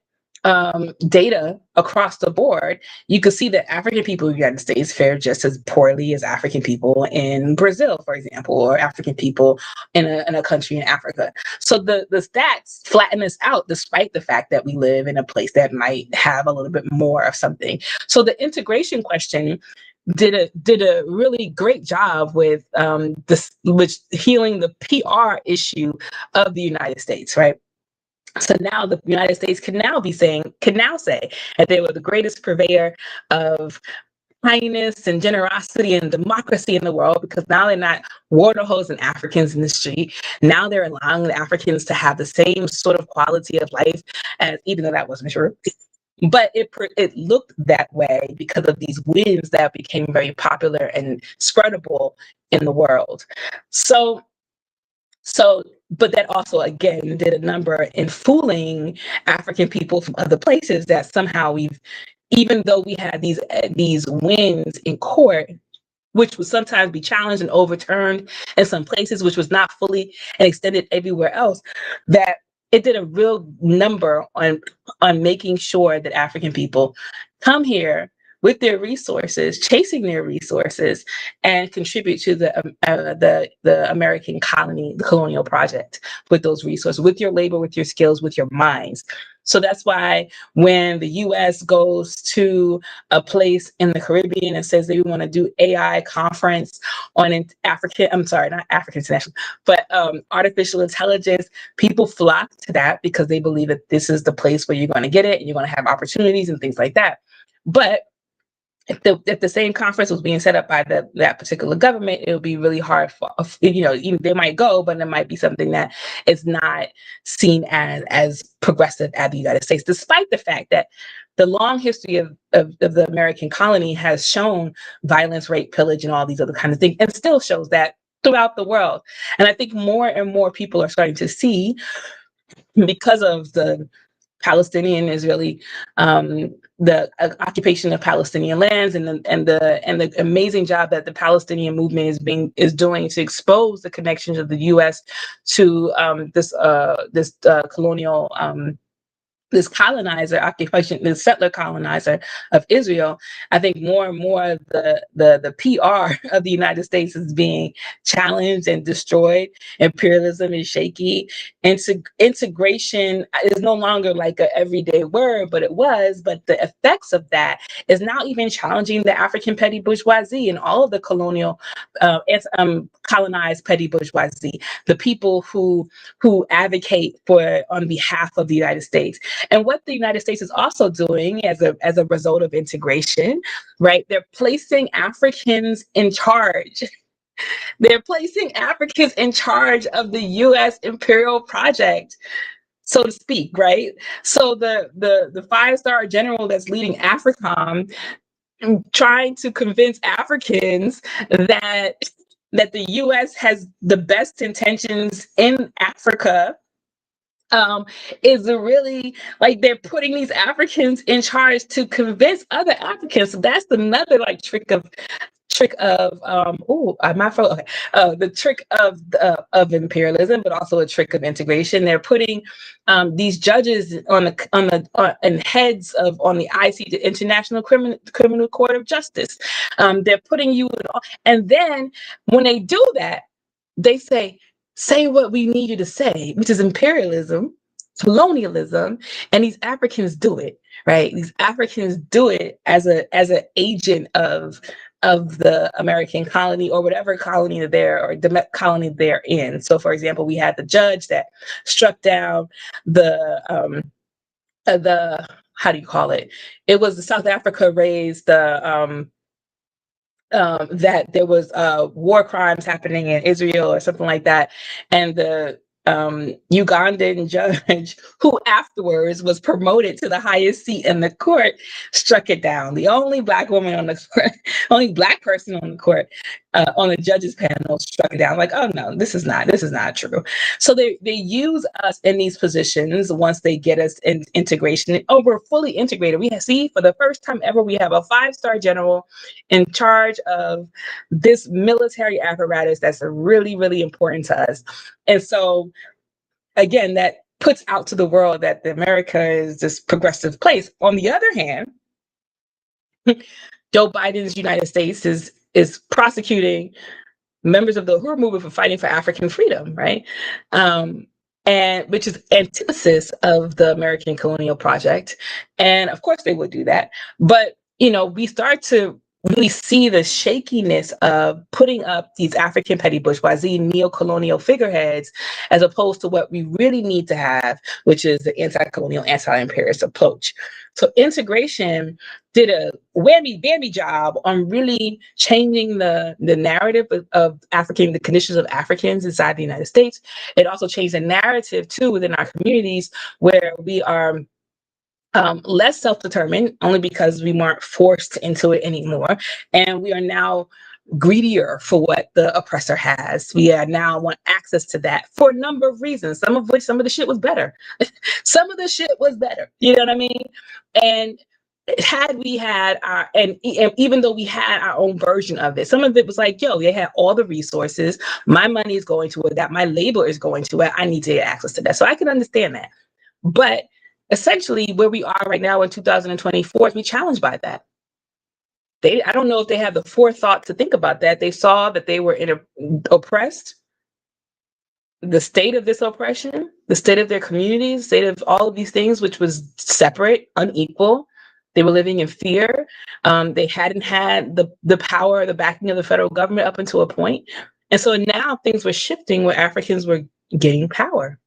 data across the board, you can see that African people in the United States fare just as poorly as African people in Brazil, for example, or African people in a country in Africa. So the stats flatten us out, despite the fact that we live in a place that might have a little bit more of something. So the integration question did a really great job with healing the PR issue of the United States, right? So now the United States can now say that they were the greatest purveyor of kindness and generosity and democracy in the world, because now they're not water hosing Africans in the street. Now they're allowing the Africans to have the same sort of quality of life, as, even though that wasn't true. But it looked that way because of these wins that became very popular and spreadable in the world. So But that also, again, did a number in fooling African people from other places that somehow even though we had these wins in court, which would sometimes be challenged and overturned in some places, which was not fully and extended everywhere else, that it did a real number on making sure that African people come here with their resources, chasing their resources, and contribute to the American colony, the colonial project, with those resources, with your labor, with your skills, with your minds. So that's why when the U.S. goes to a place in the Caribbean and says they want to do AI conference on not African International, but artificial intelligence, people flock to that because they believe that this is the place where you're going to get it and you're going to have opportunities and things like that. But if the same conference was being set up by that particular government, it would be really hard for, even they might go, but it might be something that is not seen as progressive as the United States, despite the fact that the long history of the American colony has shown violence, rape, pillage, and all these other kinds of things, and still shows that throughout the world. And I think more and more people are starting to see, because of the Palestinian Israeli the occupation of Palestinian lands and the amazing job that the Palestinian movement is doing to expose the connections of the U.S. to this colonial this colonizer occupation, the settler colonizer of Israel. I think more and more the PR of the United States is being challenged and destroyed. Imperialism is shaky. Integration is no longer like an everyday word, but it was. But the effects of that is now even challenging the African petty bourgeoisie and all of the colonial, colonized petty bourgeoisie, the people who advocate for on behalf of the United States. And what the United States is also doing as a result of integration, right? They're placing Africans in charge. They're placing Africans in charge of the U.S. imperial project, so to speak, right? So the 5-star general that's leading AFRICOM, trying to convince Africans that the U.S. has the best intentions in Africa, is really like they're putting these Africans in charge to convince other Africans. So that's another like trick of my fault. Okay, the trick of imperialism, but also a trick of integration. They're putting these judges on and heads on the IC, the International Criminal Court of Justice. They're putting you in, and then when they do that, they say what we need you to say, which is imperialism, colonialism, and these Africans do it, right? These Africans do it as an agent of the American colony or whatever colony the colony they're in. So, for example, we had the judge that struck down the how do you call it? It was the South Africa raised the that there was war crimes happening in Israel or something like that, and the Ugandan judge, who afterwards was promoted to the highest seat in the court, struck it down. The only Black woman on the court, only Black person on the court, on the judges panel, struck it down. Like, oh no, this is not true. So they use us in these positions once they get us in integration. Oh, we're fully integrated. We see for the first time ever, we have a 5-star general in charge of this military apparatus that's really, really important to us. And so, again, that puts out to the world that America is this progressive place. On the other hand, Joe Biden's United States is prosecuting members of the Uhuru movement for fighting for African freedom, right? And which is antithesis of the American colonial project. And of course they would do that. But, we start to really see the shakiness of putting up these African petty bourgeoisie neo-colonial figureheads, as opposed to what we really need to have, which is the anti-colonial, anti-imperialist approach. So integration did a whammy job on really changing the narrative of the conditions of Africans inside the United States. It also changed the narrative too within our communities, where we are less self-determined, only because we weren't forced into it anymore. And we are now greedier for what the oppressor has. We now want access to that for a number of reasons, some of the shit was better. Some of the shit was better. You know what I mean? And had we had our, and even though we had our own version of it, some of it was like, yo, they had all the resources. My money is going to it. That my labor is going to it. I need to get access to that. So I can understand that. But essentially, where we are right now in 2024 is we challenged by that. I don't know if they had the forethought to think about that. They saw that they were oppressed, the state of this oppression, the state of their communities, the state of all of these things, which was separate, unequal. They were living in fear. They hadn't had the power, the backing of the federal government up until a point. And so now things were shifting where Africans were getting power,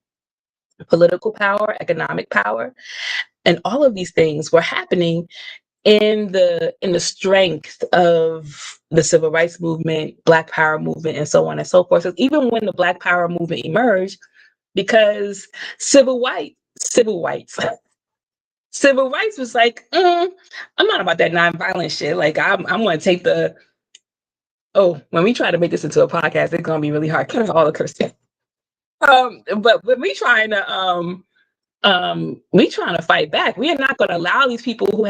political power, economic power, and all of these things were happening in the strength of the civil rights movement, Black Power movement, and so on and so forth. So even when the Black Power movement emerged, because civil rights was like, I'm not about that nonviolent shit. Like I'm going to take when we try to make this into a podcast, it's going to be really hard. Cut all the cursing. But when we trying to fight back. We are not going to allow these people who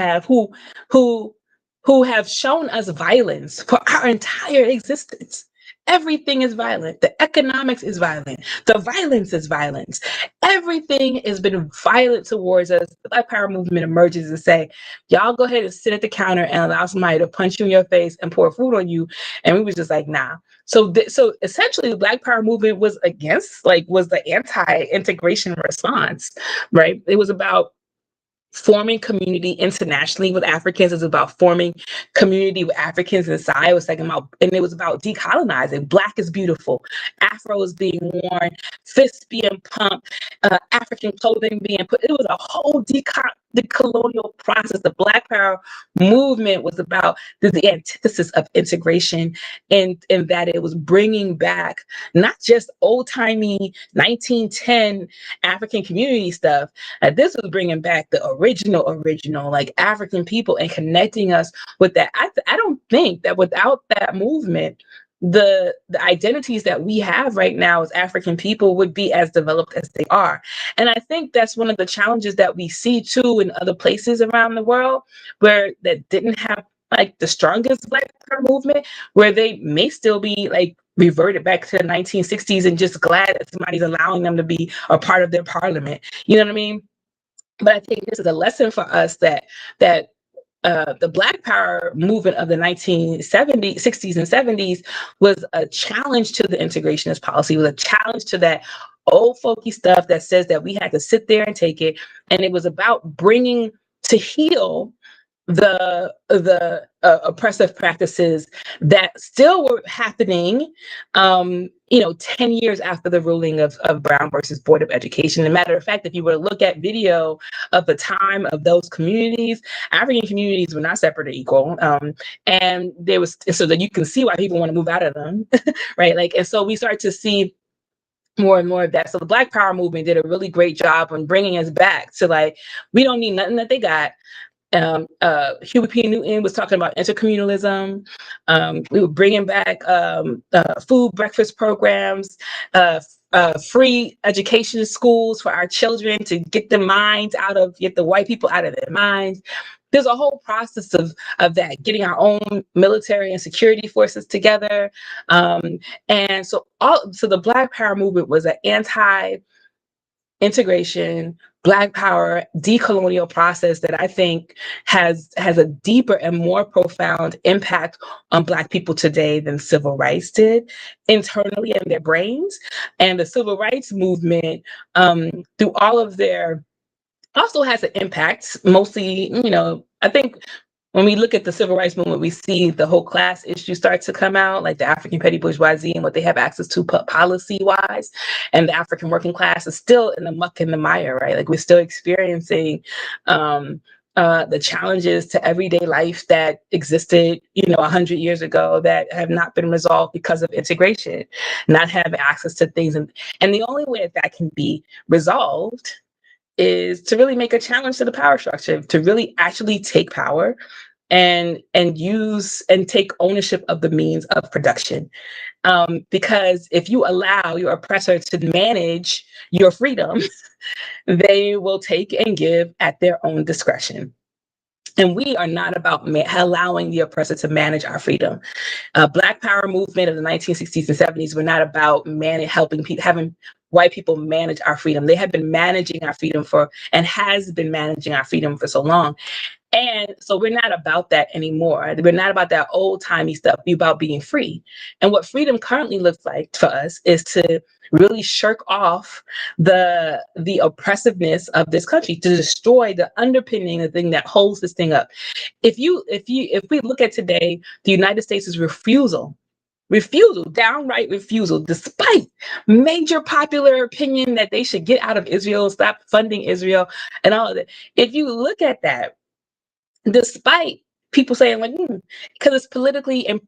have shown us violence for our entire existence. Everything is violent. The economics is violent. The violence is violence. Everything has been violent towards us. The Black Power movement emerges and say, y'all go ahead and sit at the counter and allow somebody to punch you in your face and pour food on you. And we was just like, nah. So essentially the Black Power movement was the anti-integration response, right? It was about forming community internationally with Africans. Is about forming community with Africans inside. It was it was about decolonizing. Black is beautiful. Afro is being worn, fists being pumped, African clothing being put. It was a whole decolonial process. The Black Power movement was about the antithesis of integration, in that it was bringing back not just old-timey 1910 African community stuff. This was bringing back the original, like African people and connecting us with that. I don't think that without that movement, the identities that we have right now as African people would be as developed as they are. And I think that's one of the challenges that we see too in other places around the world where that didn't have like the strongest Black Power movement, where they may still be like reverted back to the 1960s and just glad that somebody's allowing them to be a part of their parliament. You know what I mean? But I think this is a lesson for us that the Black Power movement of the 1960s, 60s, and 70s was a challenge to the integrationist policy, was a challenge to that old folky stuff that says that we had to sit there and take it. And it was about bringing to heal the oppressive practices that still were happening 10 years after the ruling of Brown versus Board of Education. As a matter of fact, if you were to look at video of the time of those communities, African communities were not separate or equal, and there was, so that you can see why people want to move out of them. Right, like, and so we start to see more and more of that. So the Black Power movement did a really great job on bringing us back to like, we don't need nothing that they got. Huey P. Newton was talking about intercommunalism. We were bringing back food breakfast programs, free education schools for our children to get the white people out of their minds. There's a whole process of that, getting our own military and security forces together. And so the Black Power movement was an anti-integration, Black Power, decolonial process that I think has a deeper and more profound impact on Black people today than civil rights did internally in their brains. And the civil rights movement, through all of their, also has an impact, mostly, I think when we look at the civil rights movement, we see the whole class issue start to come out, like the African petty bourgeoisie and what they have access to policy-wise. And the African working class is still in the muck and the mire, right? Like we're still experiencing the challenges to everyday life that existed, 100 years ago that have not been resolved because of integration, not having access to things. And the only way that can be resolved is to really make a challenge to the power structure, to really actually take power and use and take ownership of the means of production. Because if you allow your oppressor to manage your freedom, they will take and give at their own discretion. And we are not about allowing the oppressor to manage our freedom. Black Power movement of the 1960s and 70s were not about helping people, having white people manage our freedom. They have been managing our freedom and has been managing our freedom for so long. And so we're not about that anymore. We're not about that old timey stuff. We're about being free. And what freedom currently looks like for us is to really shirk off the oppressiveness of this country, to destroy the underpinning, the thing that holds this thing up. If we look at today, the United States' refusal, downright refusal, despite major popular opinion that they should get out of Israel, stop funding Israel, and all of that. If you look at that, despite people saying like, because it's politically and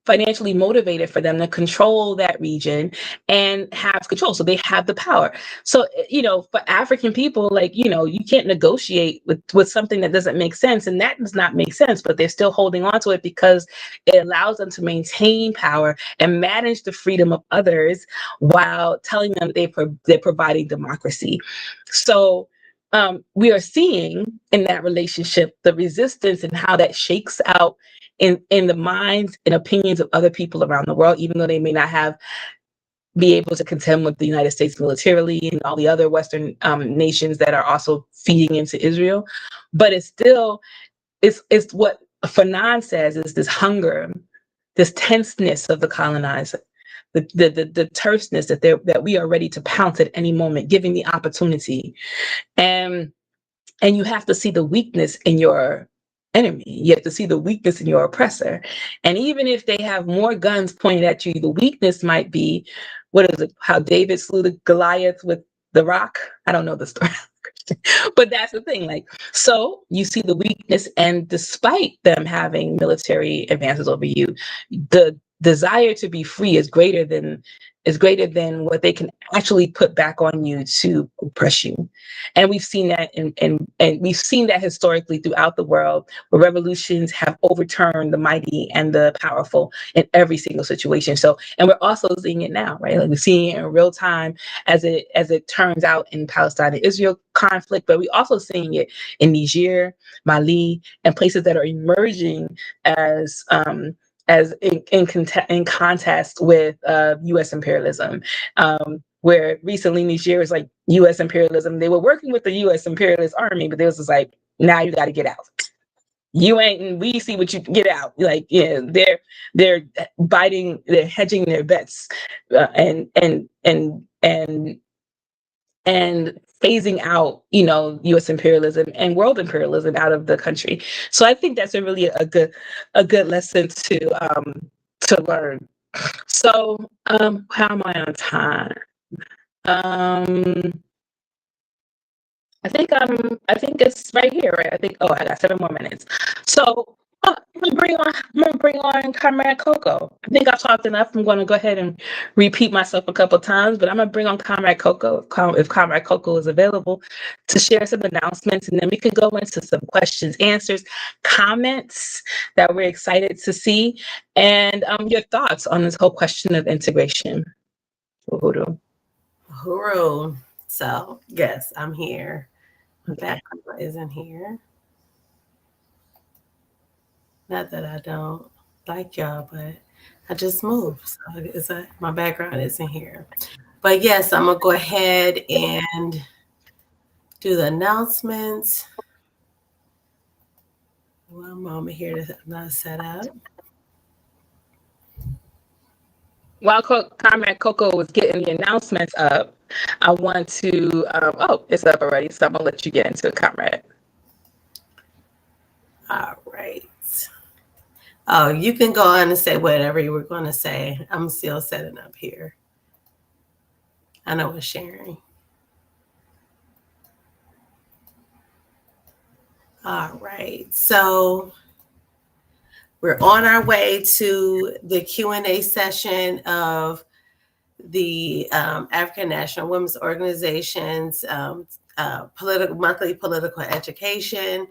financially motivated for them to control that region and have control. So they have the power. So, for African people, like, you can't negotiate with something that doesn't make sense. And that does not make sense, but they're still holding on to it because it allows them to maintain power and manage the freedom of others while telling them they're providing democracy. So, we are seeing in that relationship the resistance and how that shakes out in the minds and opinions of other people around the world, even though they may not be able to contend with the United States militarily and all the other Western nations that are also feeding into Israel. But it's still, it's what Fanon says is this hunger, this tenseness of the colonizer, the terseness that we are ready to pounce at any moment, giving the opportunity. And you have to see the weakness in your enemy. You have to see the weakness in your oppressor. And even if they have more guns pointed at you, the weakness might be, what is it, how David slew the Goliath with the rock? I don't know the story. But that's the thing. Like, so you see the weakness, and despite them having military advances over you, the desire to be free is greater than what they can actually put back on you to oppress you. And we've seen that and we've seen that historically throughout the world, where revolutions have overturned the mighty and the powerful in every single situation. So, and we're also seeing it now, right? Like, we're seeing it in real time as it turns out in Palestine and Israel conflict, but we're also seeing it in Niger, Mali, and places that are emerging as in contest with U.S. imperialism, where recently Niger is like U.S. imperialism. They were working with the U.S. imperialist army, but they was just like, now you got to get out. You ain't, and we see what you get out. Like, yeah, they're hedging their bets, and phasing out, U.S. imperialism and world imperialism out of the country. So I think that's a good lesson to learn. So how am I on time? I think it's right here, right? I got 7 more minutes. So I'm gonna bring on Comrade Coco. I think I've talked enough. I'm gonna go ahead and repeat myself a couple times, but I'm gonna bring on Comrade Coco if Comrade Coco is available to share some announcements, and then we can go into some questions, answers, comments that we're excited to see, and your thoughts on this whole question of integration. Huru. So yes, I'm here. Background isn't here. Not that I don't like y'all, but I just moved. So my background isn't here. But yes, I'm gonna go ahead and do the announcements. One moment here to not set up. While Comrade Coco was getting the announcements up, I want to, it's up already, so I'm gonna let you get into it, Comrade. All right. Oh, you can go on and say whatever you were going to say. I'm still setting up here. I know it's sharing. All right. So we're on our way to the Q&A session of the African National Women's Organization's monthly political education.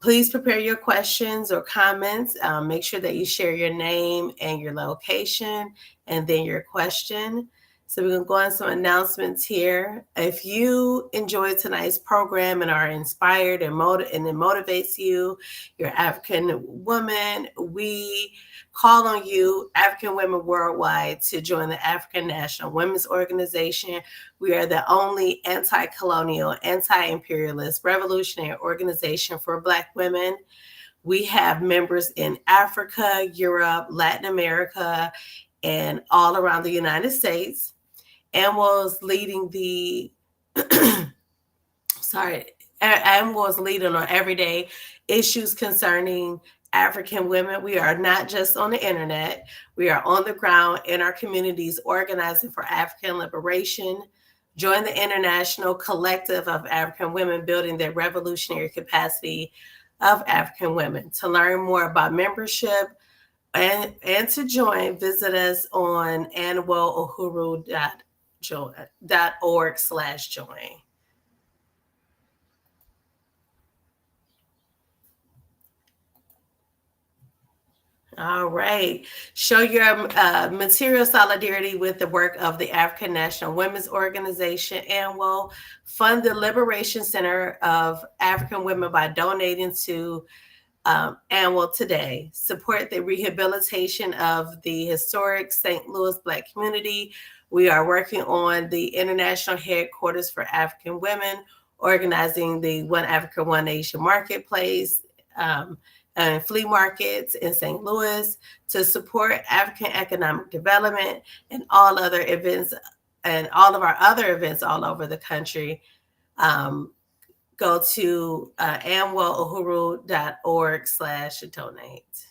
Please prepare your questions or comments. Make sure that you share your name and your location and then your question. So we're going to go on some announcements here. If you enjoyed tonight's program and are inspired and it motivates you, you're African woman, we call on you, African women worldwide, to join the African National Women's Organization. We are the only anti-colonial, anti-imperialist, revolutionary organization for Black women. We have members in Africa, Europe, Latin America, and all around the United States. And was leading the and was leading on everyday issues concerning African women. We are not just on the internet. We are on the ground in our communities organizing for African liberation. Join the International Collective of African Women Building the Revolutionary Capacity of African Women. To learn more about membership and to join, visit us on anwohuru.org/join. All right. Show your material solidarity with the work of the African National Women's Organization, and will fund the Liberation Center of African Women by donating to ANWO today. Support the rehabilitation of the historic St. Louis Black community. We are working on the International Headquarters for African Women, organizing the One Africa, One Nation Marketplace, and flea markets in St. Louis to support African economic development and all other events and all of our other events all over the country. Go to anwohuru.org/donate.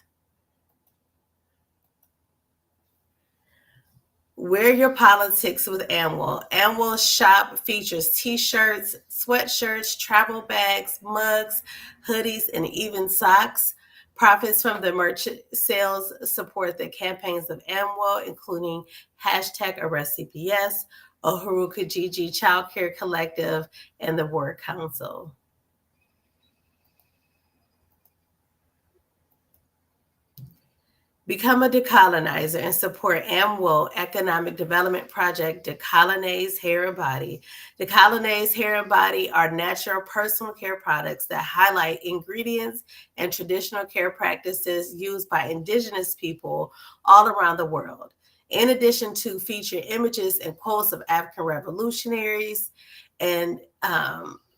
Wear your politics with ANWO. ANWO shop features t-shirts, sweatshirts, travel bags, mugs, hoodies, and even socks. Profits from the merch sales support the campaigns of ANWO, including #ArrestCPS, Uhuru Kijiji Child Care Collective, and the Ward Council. Become a decolonizer and support AMWO Economic Development Project, Decolonize Hair and Body. Decolonize Hair and Body are natural personal care products that highlight ingredients and traditional care practices used by Indigenous people all around the world. In addition to featuring images and quotes of African revolutionaries, and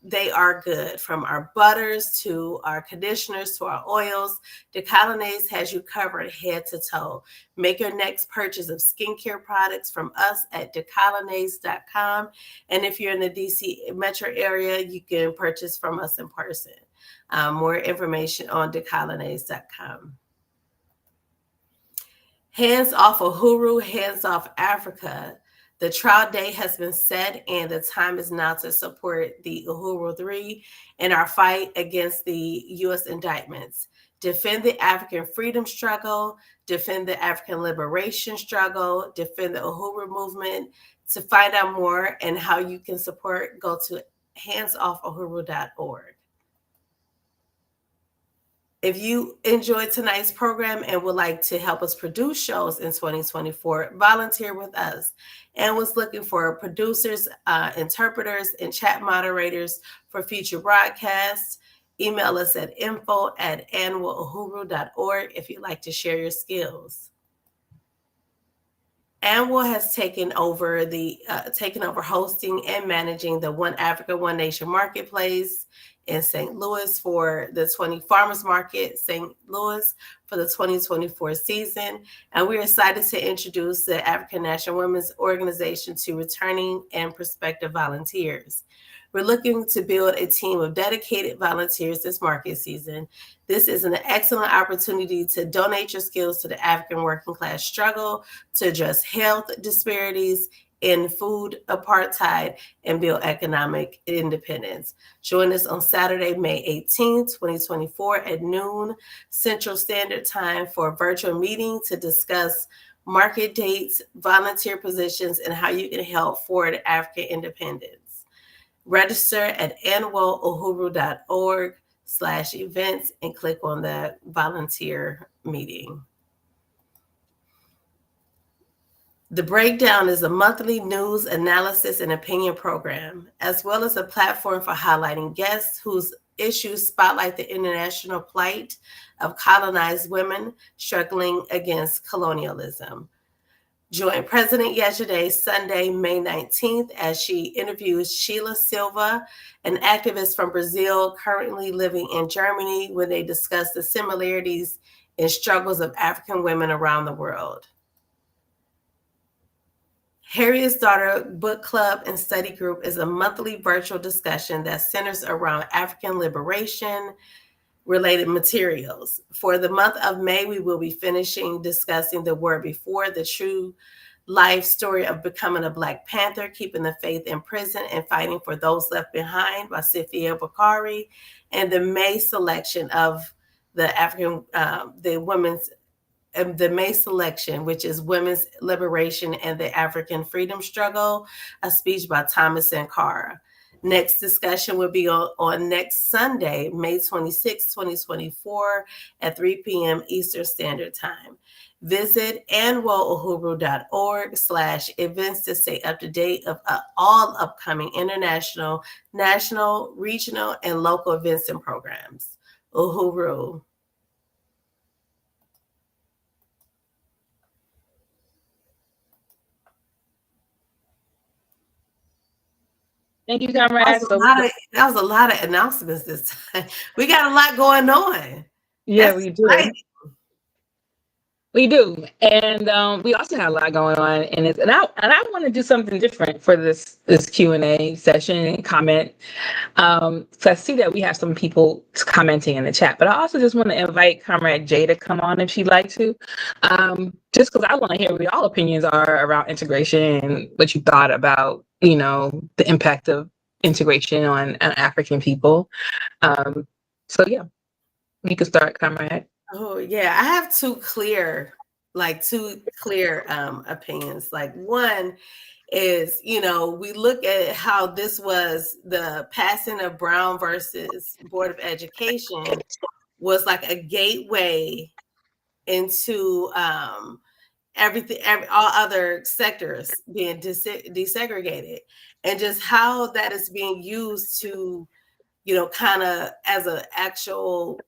they are good, from our butters to our conditioners to our oils. Decolonize has you covered head to toe. Make your next purchase of skincare products from us at decolonize.com. And if you're in the DC metro area, you can purchase from us in person. More information on decolonize.com. Hands off Uhuru, hands off Africa. The trial date has been set, and the time is now to support the Uhuru 3 in our fight against the U.S. indictments. Defend the African freedom struggle, defend the African liberation struggle, defend the Uhuru movement. To find out more and how you can support, go to handsoffuhuru.org. If you enjoyed tonight's program and would like to help us produce shows in 2024, volunteer with us. And was looking for producers, interpreters, and chat moderators for future broadcasts. Email us at info@anwohuru.org if you'd like to share your skills. ANWO has taken over hosting and managing the One Africa, One Nation Marketplace in St. Louis for the Farmers Market St. Louis for the 2024 season. And we're excited to introduce the African National Women's Organization to returning and prospective volunteers. We're looking to build a team of dedicated volunteers this market season. This is an excellent opportunity to donate your skills to the African working class struggle to address health disparities, end food apartheid, and build economic independence. Join us on Saturday, May 18, 2024 at noon Central Standard Time for a virtual meeting to discuss market dates, volunteer positions, and how you can help forward African independence. Register at anwohuru.org events and click on the volunteer meeting. The Breakdown is a monthly news, analysis, and opinion program, as well as a platform for highlighting guests whose issues spotlight the international plight of colonized women struggling against colonialism. Join President Yejide Sunday, May 19th, as she interviews Sheila Silva, an activist from Brazil currently living in Germany, when they discuss the similarities and struggles of African women around the world. Harriet's Daughter Book Club and Study Group is a monthly virtual discussion that centers around African liberation related materials. For the month of May, we will be finishing discussing The Word Before, the true life story of becoming a Black Panther, keeping the faith in prison, and fighting for those left behind by Sifia Bakari, and the May selection of the the May selection, which is Women's Liberation and the African Freedom Struggle, a speech by Thomas Sankara. Next discussion will be on next Sunday, May 26, 2024 at 3 p.m. Eastern Standard Time. Visit annualuhuru.org/events to stay up to date of all upcoming international, national, regional, and local events and programs. Uhuru. Thank you, comrade. That was a lot of announcements this time. We got a lot going on. Yeah, we do. Right. We do, and we also have a lot going on, and I want to do something different for this Q&A session and comment. So I see that we have some people commenting in the chat, but I also just want to invite Comrade Jay to come on if she'd like to, just because I want to hear what y'all opinions are around integration and what you thought about, the impact of integration on African people. So yeah, you can start, Comrade. Oh yeah, I have two clear opinions. Like, one is, we look at how this was the passing of Brown versus Board of Education was like a gateway into all other sectors being desegregated, and just how that is being used to, kind of as an actual,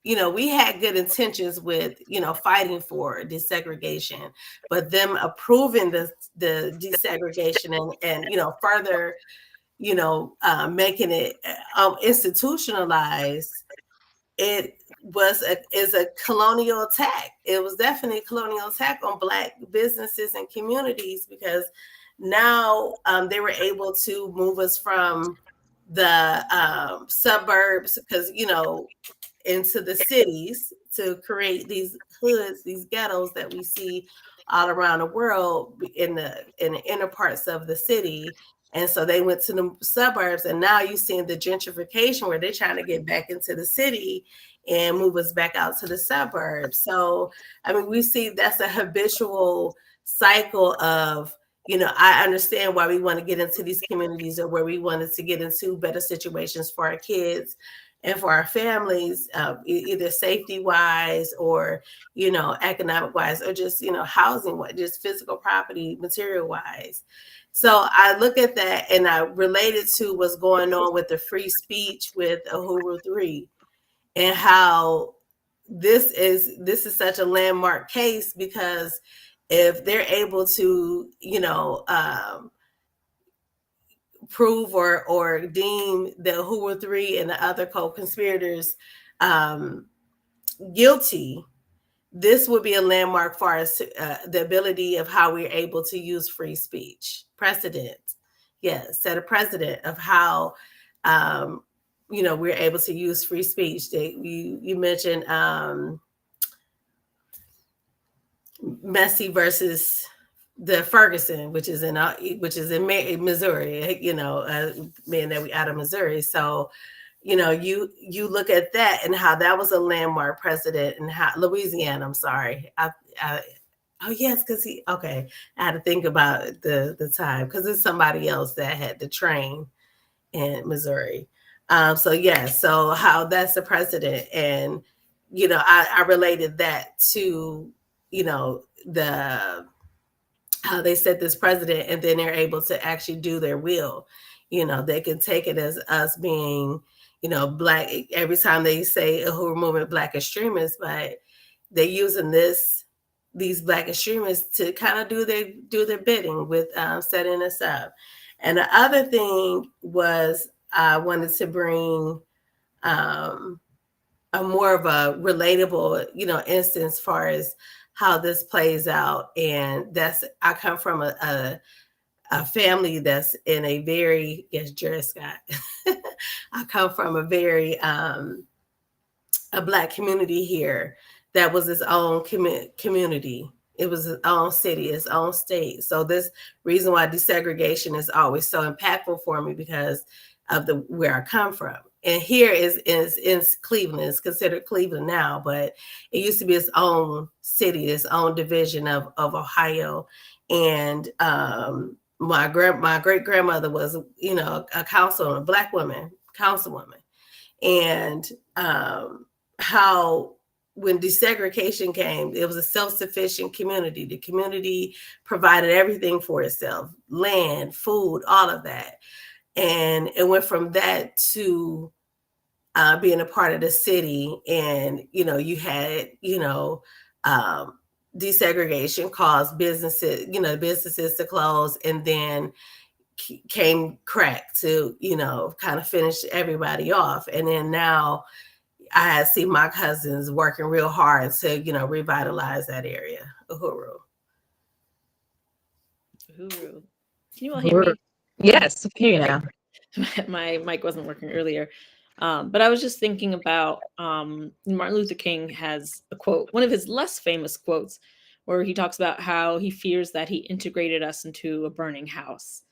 we had good intentions with, fighting for desegregation, but them approving the desegregation and further, making it institutionalized, is a colonial attack. It was definitely a colonial attack on Black businesses and communities, because now they were able to move us from the suburbs, because into the cities, to create these hoods, these ghettos that we see all around the world in the inner parts of the city. And so they went to the suburbs, and now you're seeing the gentrification where they're trying to get back into the city and move us back out to the suburbs. So, I mean, we see that's a habitual cycle of, I understand why we want to get into these communities, or where we wanted to get into better situations for our kids and for our families, either safety wise or, economic wise, or just, housing, just physical property, material wise. So I look at that and I relate it to what's going on with the free speech with Uhuru 3, and how this is such a landmark case, because if they're able to, prove or deem the Uhuru 3 and the other co-conspirators guilty, this would be a landmark for us, the ability of how we're able to use free speech. Precedent. Yes, set a precedent of how we're able to use free speech. You mentioned Messi versus the Ferguson, which is in Missouri, being that we out of Missouri. So, you look at that and how that was a landmark precedent, and how Louisiana, I'm sorry. Oh yes, because I had to think about the time, because it's somebody else that had the train in Missouri. So yeah, so how that's the president, and I related that to the how they set this president, and then they're able to actually do their will. They can take it as us being, black. Every time they say a who movement black extremists, but they're using these black extremists to kind of do their bidding with setting us up. And the other thing was I wanted to bring a more of a relatable, instance as far as how this plays out. And I come from a family that's in a very, yes, Jerry Scott. I come from a very a black community here that was its own community. It was its own city, its own state. So this reason why desegregation is always so impactful for me, because of where I come from. And here is in Cleveland. It's considered Cleveland now, but it used to be its own city, its own division of Ohio. And my great grandmother was, a councilwoman, black woman, councilwoman. And how when desegregation came, it was a self-sufficient community. The community provided everything for itself: land, food, all of that. And it went from that to being a part of the city. And, you had, desegregation caused businesses to close, and then came crack to, kind of finish everybody off. And then now I see my cousins working real hard to, revitalize that area. Uhuru. Uhuru. Can you all hear me? Yes, I hear you now. My mic wasn't working earlier. But I was just thinking about Martin Luther King has a quote, one of his less famous quotes, where he talks about how he fears that he integrated us into a burning house.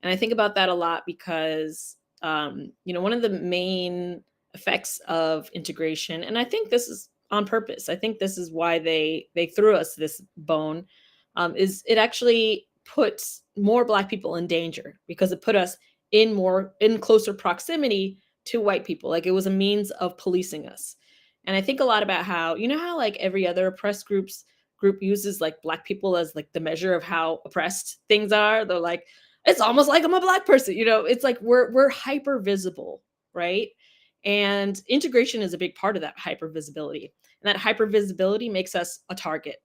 And I think about that a lot because, one of the main effects of integration, and I think this is on purpose, I think this is why they threw us this bone, is it actually puts more Black people in danger, because it put us in closer proximity to white people. Like, it was a means of policing us. And I think a lot about how, how like every other oppressed group uses like Black people as like the measure of how oppressed things are. They're like, it's almost like I'm a Black person. It's like we're hyper visible, right? And integration is a big part of that hyper visibility. And that hyper visibility makes us a target.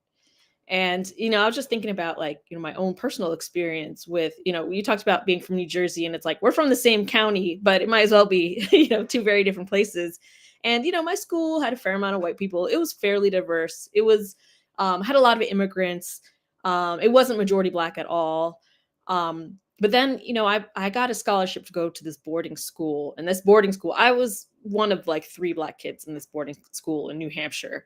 And, I was just thinking about like, my own personal experience with, you talked about being from New Jersey, and it's like, we're from the same county, but it might as well be, two very different places. And, my school had a fair amount of white people. It was fairly diverse. It was, had a lot of immigrants. It wasn't majority Black at all. But then, I got a scholarship to go to this boarding school. And this boarding school, I was one of like 3 Black kids in this boarding school in New Hampshire.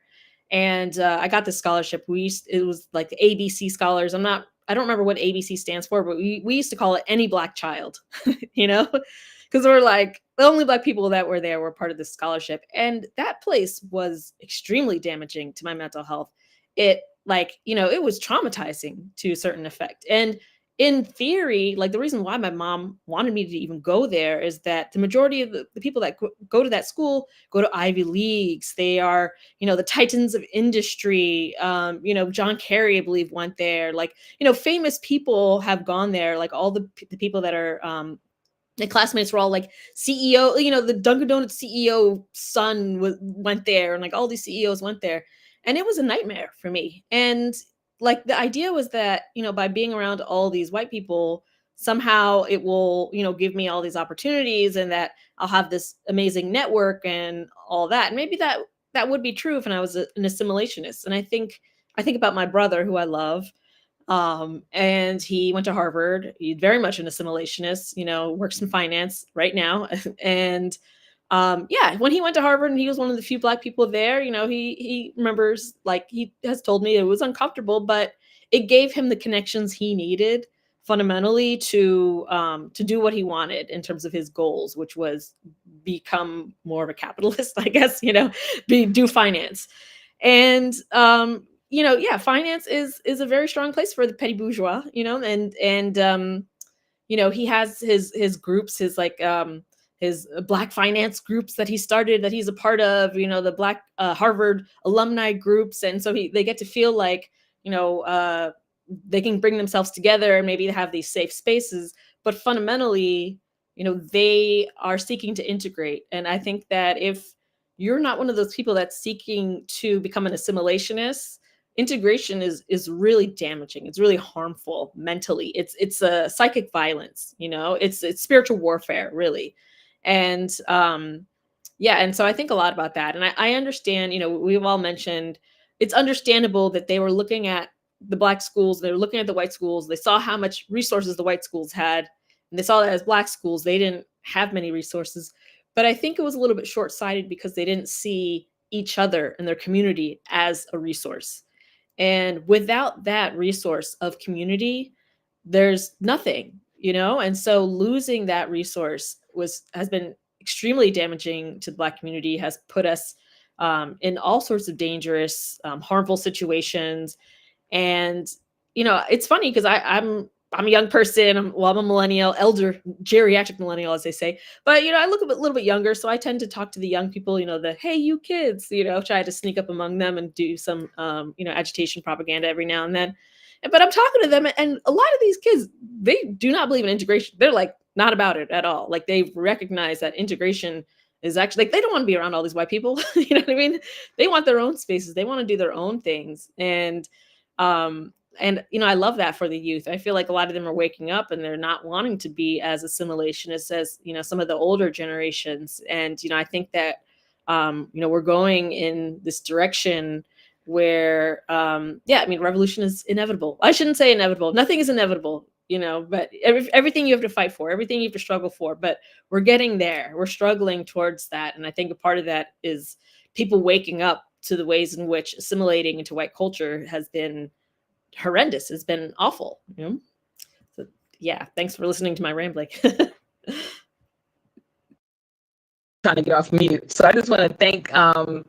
And I got this scholarship. It was like the ABC scholars. I don't remember what ABC stands for, but we used to call it any Black child, because we're like the only Black people that were there were part of this scholarship. And that place was extremely damaging to my mental health. It it was traumatizing to a certain effect. And in theory, like the reason why my mom wanted me to even go there is that the majority of the people that go to that school go to Ivy Leagues. They are, the titans of industry. John Kerry, I believe, went there. Like, famous people have gone there. Like all the people that are, my classmates were all like CEO, the Dunkin' Donuts CEO son went there, and like all these CEOs went there. And it was a nightmare for me. And like the idea was that, by being around all these white people, somehow it will, give me all these opportunities, and that I'll have this amazing network and all that. And maybe that would be true if I was an assimilationist. And I think about my brother, who I love, and he went to Harvard. He's very much an assimilationist, works in finance right now. And when he went to Harvard and he was one of the few Black people there, he remembers, like, he has told me it was uncomfortable, but it gave him the connections he needed fundamentally to do what he wanted in terms of his goals, which was become more of a capitalist, I guess, do finance. And finance is a very strong place for the petty bourgeois, and he has his groups, his like his Black finance groups that he started, that he's a part of, the Black Harvard alumni groups. And so they get to feel like, they can bring themselves together and maybe have these safe spaces. But fundamentally, they are seeking to integrate. And I think that if you're not one of those people that's seeking to become an assimilationist, integration is really damaging. It's really harmful mentally. It's a psychic violence, it's spiritual warfare, really. And and so I think a lot about that. And I understand, we've all mentioned, it's understandable that they were looking at the Black schools, they were looking at the white schools, they saw how much resources the white schools had, and they saw that as Black schools, they didn't have many resources. But I think it was a little bit short-sighted because they didn't see each other and their community as a resource. And without that resource of community, there's nothing, And so losing that resource has been extremely damaging to the Black community, has put us in all sorts of dangerous, harmful situations. And, it's funny because I'm a young person. I'm a millennial, elder, geriatric millennial, as they say. But, I look a little bit younger. So I tend to talk to the young people, hey, you kids, try to sneak up among them and do some, agitation propaganda every now and then. But I'm talking to them, and a lot of these kids, they do not believe in integration. They're like, not about it at all. Like, they recognize that integration is actually, like, they don't want to be around all these white people. You know what I mean? They want their own spaces. They want to do their own things. And I love that for the youth. I feel like a lot of them are waking up and they're not wanting to be as assimilationist as, some of the older generations. And, I think that, we're going in this direction where, revolution is inevitable. I shouldn't say inevitable. Nothing is inevitable, but everything you have to fight for, everything you have to struggle for, but we're getting there. We're struggling towards that. And I think a part of that is people waking up to the ways in which assimilating into white culture has been horrendous. It's been awful. So, thanks for listening to my rambling. Trying to get off mute. So I just want to thank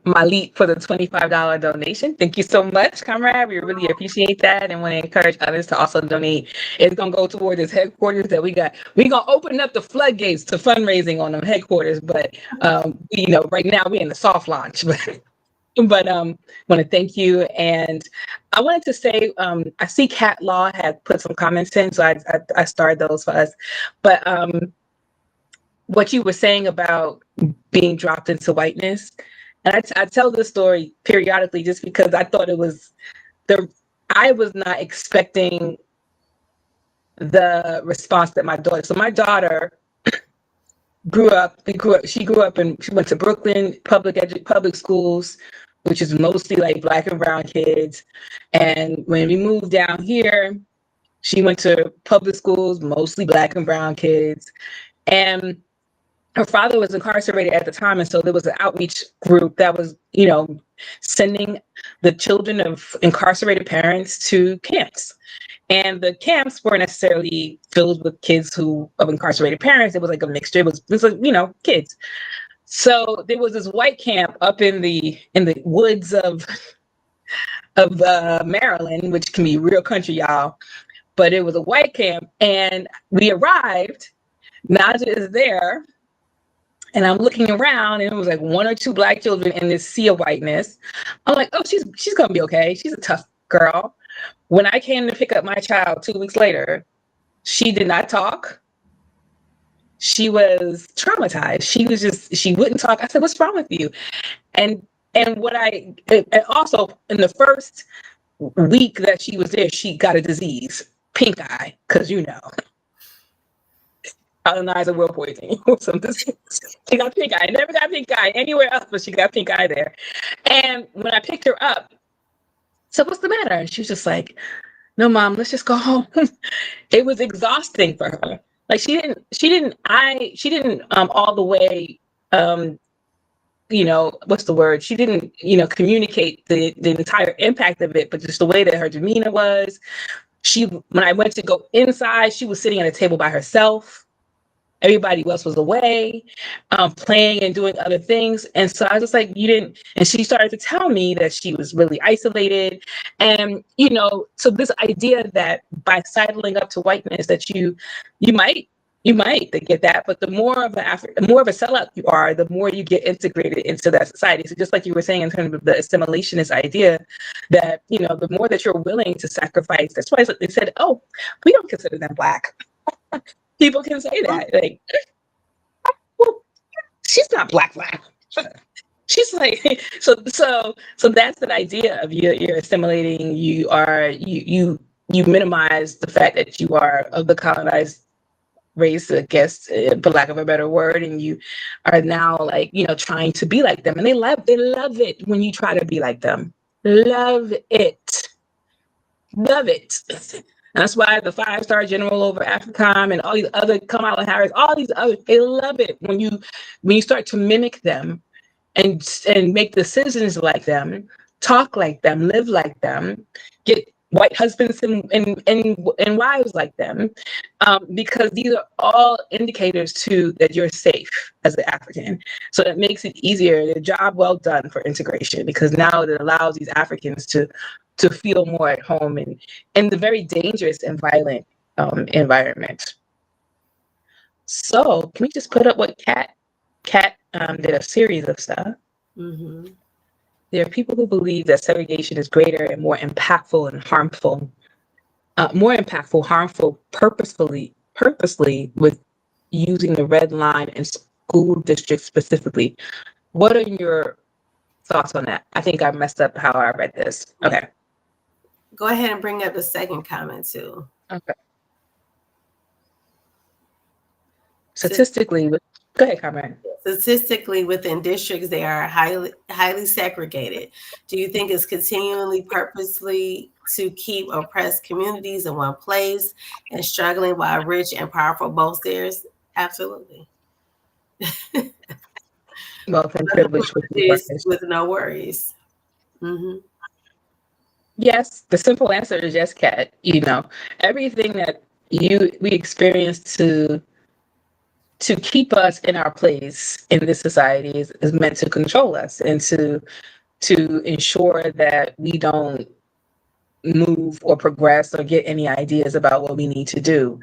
Malik for the $25 donation. Thank you so much, comrade. We really appreciate that, and want to encourage others to also donate. It's going to go toward this headquarters that we got. We're going to open up the floodgates to fundraising on them headquarters, but right now we're in the soft launch. But want to thank you. And I wanted to say, I see Cat Law had put some comments in, so I started those for us. But what you were saying about being dropped into whiteness, and I tell this story periodically just because I thought I was not expecting the response that my daughter. So my daughter she went to Brooklyn public schools, which is mostly like Black and brown kids. And when we moved down here, she went to public schools, mostly Black and brown kids. And her father was incarcerated at the time. And so there was an outreach group that was, sending the children of incarcerated parents to camps. And the camps weren't necessarily filled with kids of incarcerated parents. It was like a mixture. It was like, kids. So there was this white camp up in the woods of Maryland, which can be real country, y'all. But it was a white camp, and we arrived. Naja is there, and I'm looking around, and it was like one or two Black children in this sea of whiteness. I'm like, oh, she's gonna be okay. She's a tough girl. When I came to pick up my child 2 weeks later, she did not talk. She was traumatized. She wouldn't talk. I said, what's wrong with you? And also in the first week that she was there, she got a disease, pink eye, because colonizer will poisoning or something. She got pink eye. Never got pink eye anywhere else, but she got pink eye there. And when I picked her up, so what's the matter? And she was just like, no, Mom, let's just go home. It was exhausting for her. Like she didn't all the way, what's the word? She didn't, communicate the entire impact of it, but just the way that her demeanor was. When I went to go inside, she was sitting at a table by herself. Everybody else was away, playing and doing other things. And so I was just like, and she started to tell me that she was really isolated. And, so this idea that by sidling up to whiteness, that you might You might get that, but the more of more of a sellout you are, the more you get integrated into that society. So just like you were saying in terms of the assimilationist idea, that the more that you're willing to sacrifice. That's why they said, "Oh, we don't consider them Black." People can say that, like, "Well, she's not Black. She's like," so that's an idea of you're assimilating. You minimize the fact that you are of the colonized race, I guess, for lack of a better word, and you are now like trying to be like them, and they love it when you try to be like them. Love it. That's why the 5-star general over AFRICOM and all these other Kamala Harris, all these other, they love it when you start to mimic them and make decisions like them, talk like them, live like them, get white husbands and wives like them, because these are all indicators too that you're safe as an African. So it makes it easier. The job well done for integration, because now it allows these Africans to feel more at home in the very dangerous and violent environment. So can we just put up what Kat did a series of stuff. Mm-hmm. There are people who believe that segregation is greater and more impactful and harmful. Harmful purposely with using the red line in school districts specifically. What are your thoughts on that? I think I messed up how I read this. Okay. Go ahead and bring up the second comment too. Okay. Statistically, go ahead, Cameron. Statistically, within districts, they are highly segregated. Do you think it's continually purposely to keep oppressed communities in one place and struggling while rich and powerful boast theirs? Absolutely. Wealth and privilege with no worries. Mm-hmm. Yes, the simple answer is yes, Kat. Everything that we experience to keep us in our place in this society is meant to control us and to ensure that we don't move or progress or get any ideas about what we need to do.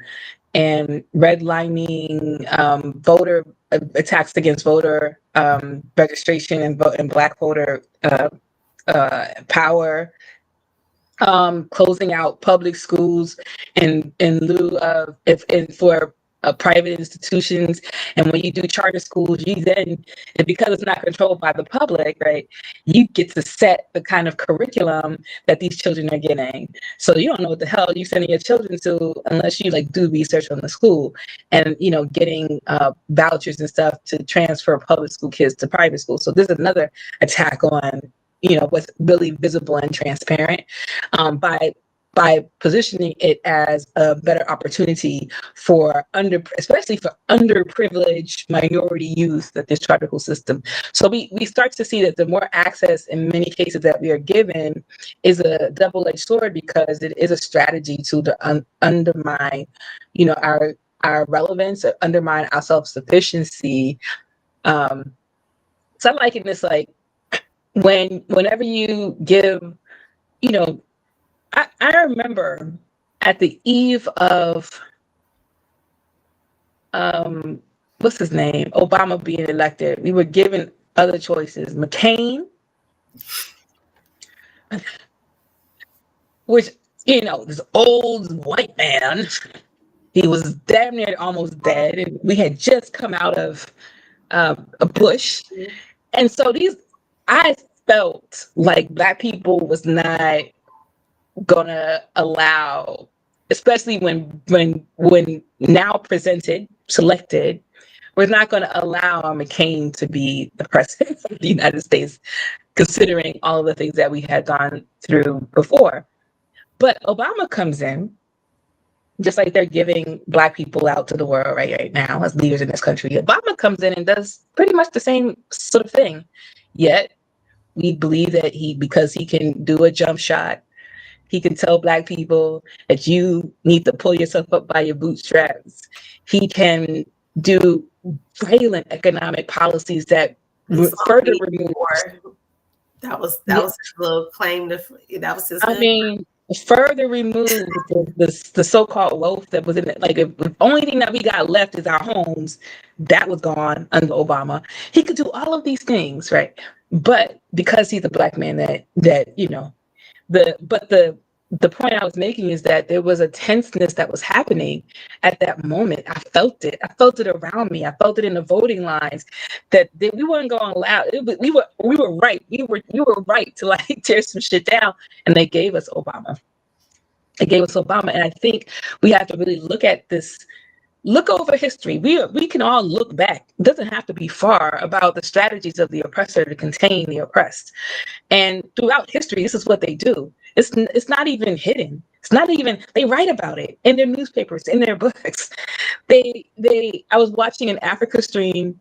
And redlining, voter attacks against voter registration and Black voter power, closing out public schools in lieu of for private institutions. And when you do charter schools, and because it's not controlled by the public, right, you get to set the kind of curriculum that these children are getting. So you don't know what the hell you're sending your children to unless you do research on the school and getting vouchers and stuff to transfer public school kids to private school. So there's another attack on what's really visible and transparent, by positioning it as a better opportunity especially for underprivileged minority youth at this charter school system. So we start to see that the more access in many cases that we are given is a double-edged sword, because it is a strategy to undermine, our relevance, or undermine our self-sufficiency. So I'm liking this, whenever you give, I remember at the eve of what's his name, Obama being elected, we were given other choices. McCain, which this old white man, he was damn near almost dead, and we had just come out of a Bush, and so I felt like Black people was not gonna allow, especially when now selected, we're not gonna allow McCain to be the president of the United States, considering all of the things that we had gone through before. But Obama comes in, just like they're giving Black people out to the world right now as leaders in this country. Obama comes in and does pretty much the same sort of thing. Yet we believe that because he can do a jump shot, he can tell Black people that you need to pull yourself up by your bootstraps. He can do violent economic policies that further remove. That was his little claim to. That was his. further remove the so-called wealth that was in it. Like if the only thing that we got left is our homes, that was gone under Obama. He could do all of these things, right? But because he's a black man, that the point I was making is that there was a tenseness that was happening at that moment. I felt it. I felt it around me. I felt it in the voting lines that we weren't going to allow. We were right. We were right to like tear some shit down, and they gave us Obama. They gave us Obama, and I think we have to really look at this. Look over history. We can all look back. It doesn't have to be far about the strategies of the oppressor to contain the oppressed. And throughout history, this is what they do. It's not even hidden. It's not even, they write about it in their newspapers, in their books. I was watching an Africa Stream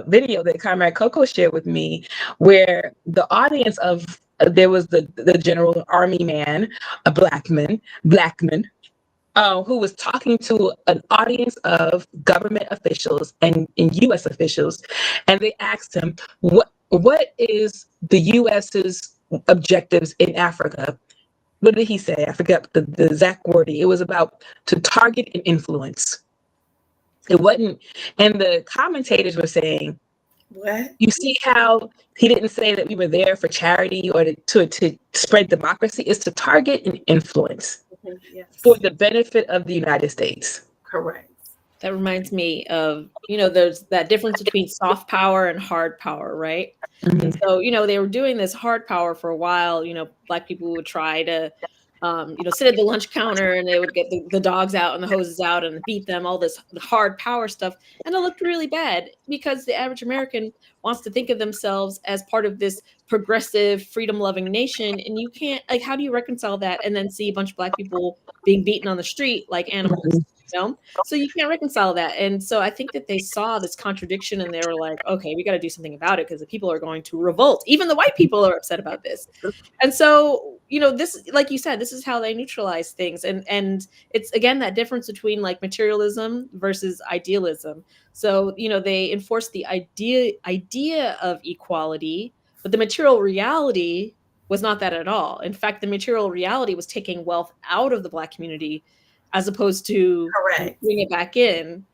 video that Comrade Coco shared with me, where the audience of there was the general army man, a black man, who was talking to an audience of government officials and U.S. officials, and they asked him, "What is the U.S.'s objectives in Africa?" What did he say? I forget the exact wording. It was about to target and influence. It wasn't, and the commentators were saying, What? "You see how he didn't say that we were there for charity or to spread democracy? It's to target and influence." Yes. For the benefit of the United States. Correct. That reminds me of, there's that difference between soft power and hard power, right? Mm-hmm. And so, they were doing this hard power for a while. Black people would try to, sit at the lunch counter, and they would get the dogs out and the hoses out and beat them, all this hard power stuff. And it looked really bad because the average American wants to think of themselves as part of this progressive, freedom-loving nation. And you can't, like, how do you reconcile that and then see a bunch of Black people being beaten on the street like animals? So you can't reconcile that. And so I think that they saw this contradiction and they were like, okay, we got to do something about it because the people are going to revolt. Even the white people are upset about this. And so, this, like you said, this is how they neutralize things. And it's, again, that difference between like materialism versus idealism. So, they enforced the idea of equality, but the material reality was not that at all. In fact, the material reality was taking wealth out of the Black community as opposed to bring it back in.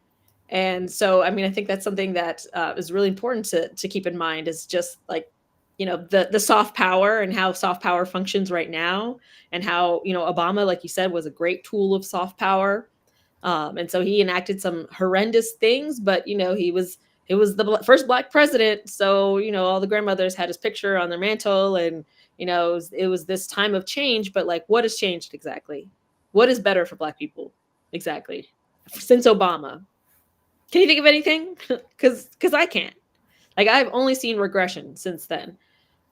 And so, I mean, I think that's something that is really important to keep in mind, is just like, the soft power and how soft power functions right now, and how, Obama, like you said, was a great tool of soft power. And so he enacted some horrendous things, but, it was first Black president. So, all the grandmothers had his picture on their mantle, and, it was this time of change. But like, what has changed exactly? What is better for Black people exactly since Obama? Can you think of anything? Because I can't. Like, I've only seen regression since then.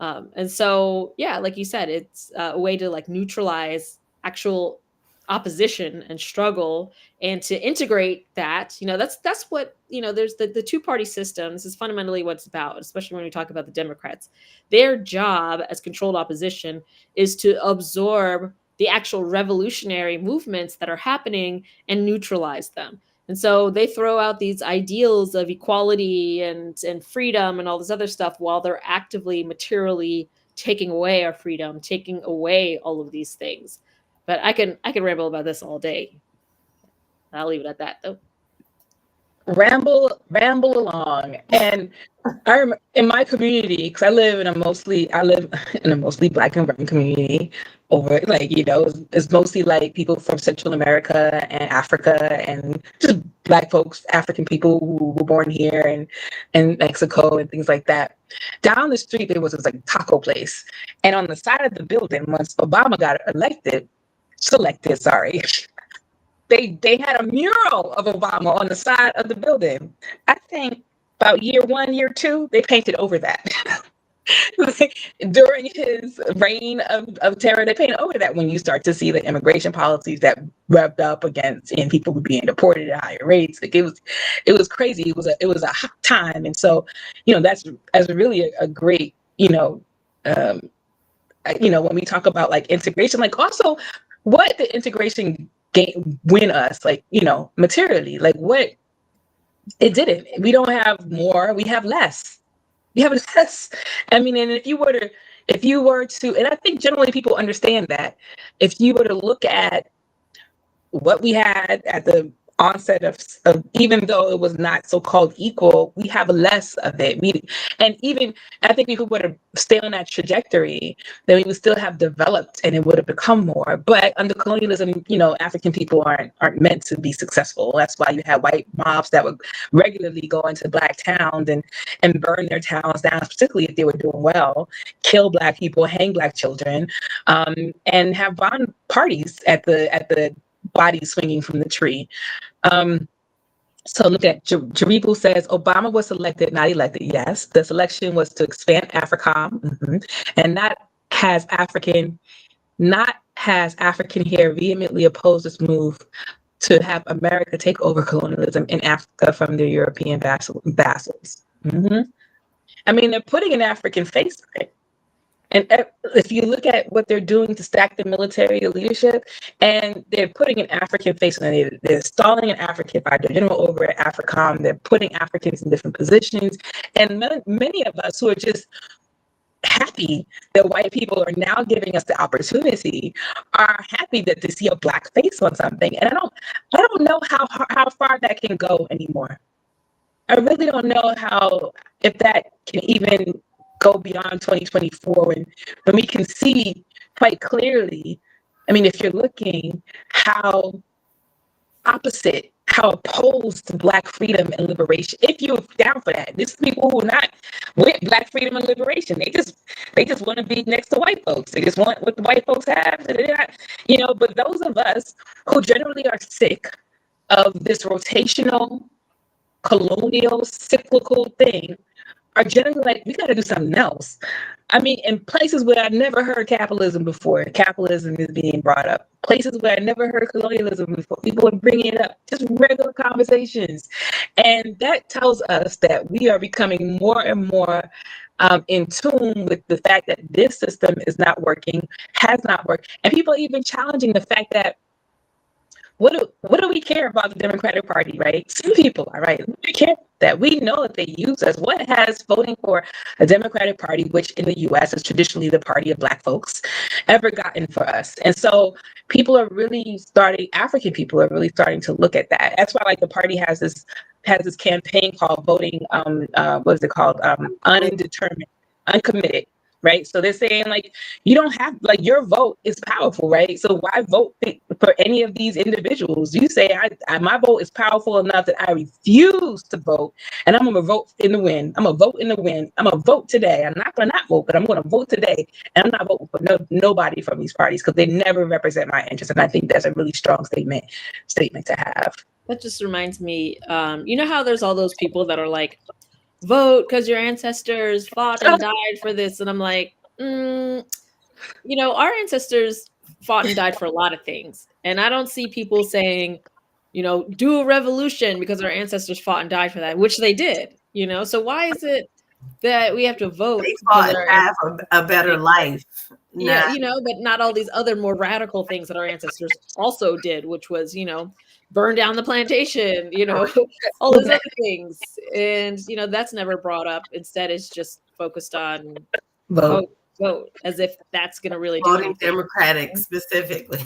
And so, yeah, like you said, it's a way to like neutralize actual opposition and struggle, and to integrate that. That's what, there's the two-party system. This is fundamentally what it's about, especially when we talk about the Democrats. Their job as controlled opposition is to absorb the actual revolutionary movements that are happening and neutralize them. And so they throw out these ideals of equality and freedom and all this other stuff, while they're actively, materially taking away our freedom, taking away all of these things. But I can ramble about this all day. I'll leave it at that, though. Ramble along. And I remember in my community, because I live in a mostly Black and brown community. Over, like, it's mostly like people from Central America and Africa, and just Black folks, African people who were born here and Mexico and things like that. Down the street there was this like taco place, and on the side of the building, once Obama got selected, sorry. They had a mural of Obama on the side of the building. I think about year 1, year 2, they painted over that. During his reign of terror, they painted over that. When you start to see the immigration policies that revved up against, and people were being deported at higher rates, like it was crazy. It was a hot time, and so that's really a great when we talk about like integration, like also what the integration win us, like, materially, like what it didn't. We don't have more, we have less. I mean, and if you were to, if you were to, and I think generally people understand that, if you were to look at what we had at the onset of even though it was not so-called equal, we have less of it. And even I think if we were to stay on that trajectory, then we would still have developed and it would have become more. But under colonialism, African people aren't meant to be successful. That's why you have white mobs that would regularly go into black towns and burn their towns down, particularly if they were doing well, kill black people, hang black children, and have bond parties at the body swinging from the tree. So look at Jaribu says Obama was elected, not elected. Yes, the selection was to expand AFRICOM, and not has African here vehemently opposed this move to have America take over colonialism in Africa from the European vassals. I mean, they're putting an African face, right? And if you look at what they're doing to stack the military leadership, and they're putting an African face on it, they're installing an African fighter general over at AFRICOM, they're putting Africans in different positions. And many of us who are just happy that white people are now giving us the opportunity are happy that to see a black face on something. And I don't know how far that can go anymore. I really don't know if that can even go beyond 2024 when we can see quite clearly, I mean, if you're looking how opposed to black freedom and liberation, if you're down for that. This is people who are not with black freedom and liberation. They just want to be next to white folks. They just want what the white folks have. But those of us who generally are sick of this rotational, colonial, cyclical thing are generally like, we got to do something else. I mean, in places where I never heard capitalism before, capitalism is being brought up. Places where I never heard colonialism before, people are bringing it up. Just regular conversations. And that tells us that we are becoming more and more in tune with the fact that this system is not working, has not worked. And people are even challenging the fact that what do we care about the Democratic Party, right? Some people are right. We care that we know that they use us. What has voting for a Democratic Party, which in the U.S. is traditionally the party of black folks, ever gotten for us? And so African people are really starting to look at that. That's why like the party has this campaign called voting, what is it called? Undetermined, uncommitted. Right. So they're saying like, you don't have like your vote is powerful. Right. So why vote for any of these individuals? You say my vote is powerful enough that I refuse to vote and I'm going to vote in the wind. I'm going to vote in the wind. I'm going to vote today. I'm not going to not vote, but I'm going to vote today. And I'm not voting for nobody from these parties because they never represent my interests. And I think that's a really strong statement to have. That just reminds me, you know how there's all those people that are like, vote because your ancestors fought and died for this. And I'm like, our ancestors fought and died for a lot of things. And I don't see people saying, do a revolution because our ancestors fought and died for that, which they did, So why is it that we have to vote? They fought and have a better life. Yeah, but not all these other more radical things that our ancestors also did, which was, burn down the plantation, all those other things. And, that's never brought up. Instead, it's just focused on vote, as if that's going to really do voting anything. Democratic specifically.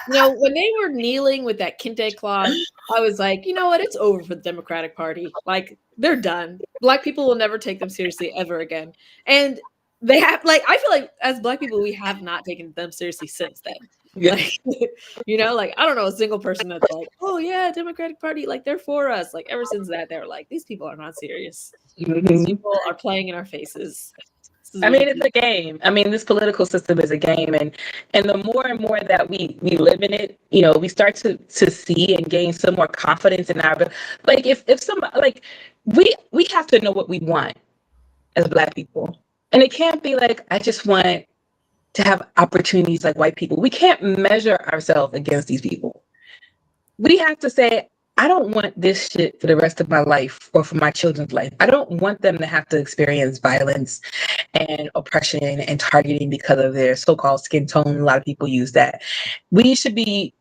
When they were kneeling with that Kente cloth, I was like, you know what? It's over for the Democratic Party. Like, they're done. Black people will never take them seriously ever again. And they have, I feel like as Black people, we have not taken them seriously since then. Yeah. I don't know a single person that's like, oh yeah, Democratic Party, they're for us. Ever since that, they're like, these people are not serious. These people are playing in our faces. I mean, it's a game. I mean, this political system is a game, and the more and more that we live in it, we start to see and gain some more confidence in our, if somebody we have to know what we want as Black people, and it can't be I just want to have opportunities like white people. We can't measure ourselves against these people. We have to say, I don't want this shit for the rest of my life or for my children's life. I don't want them to have to experience violence and oppression and targeting because of their so-called skin tone. A lot of people use that. We should be,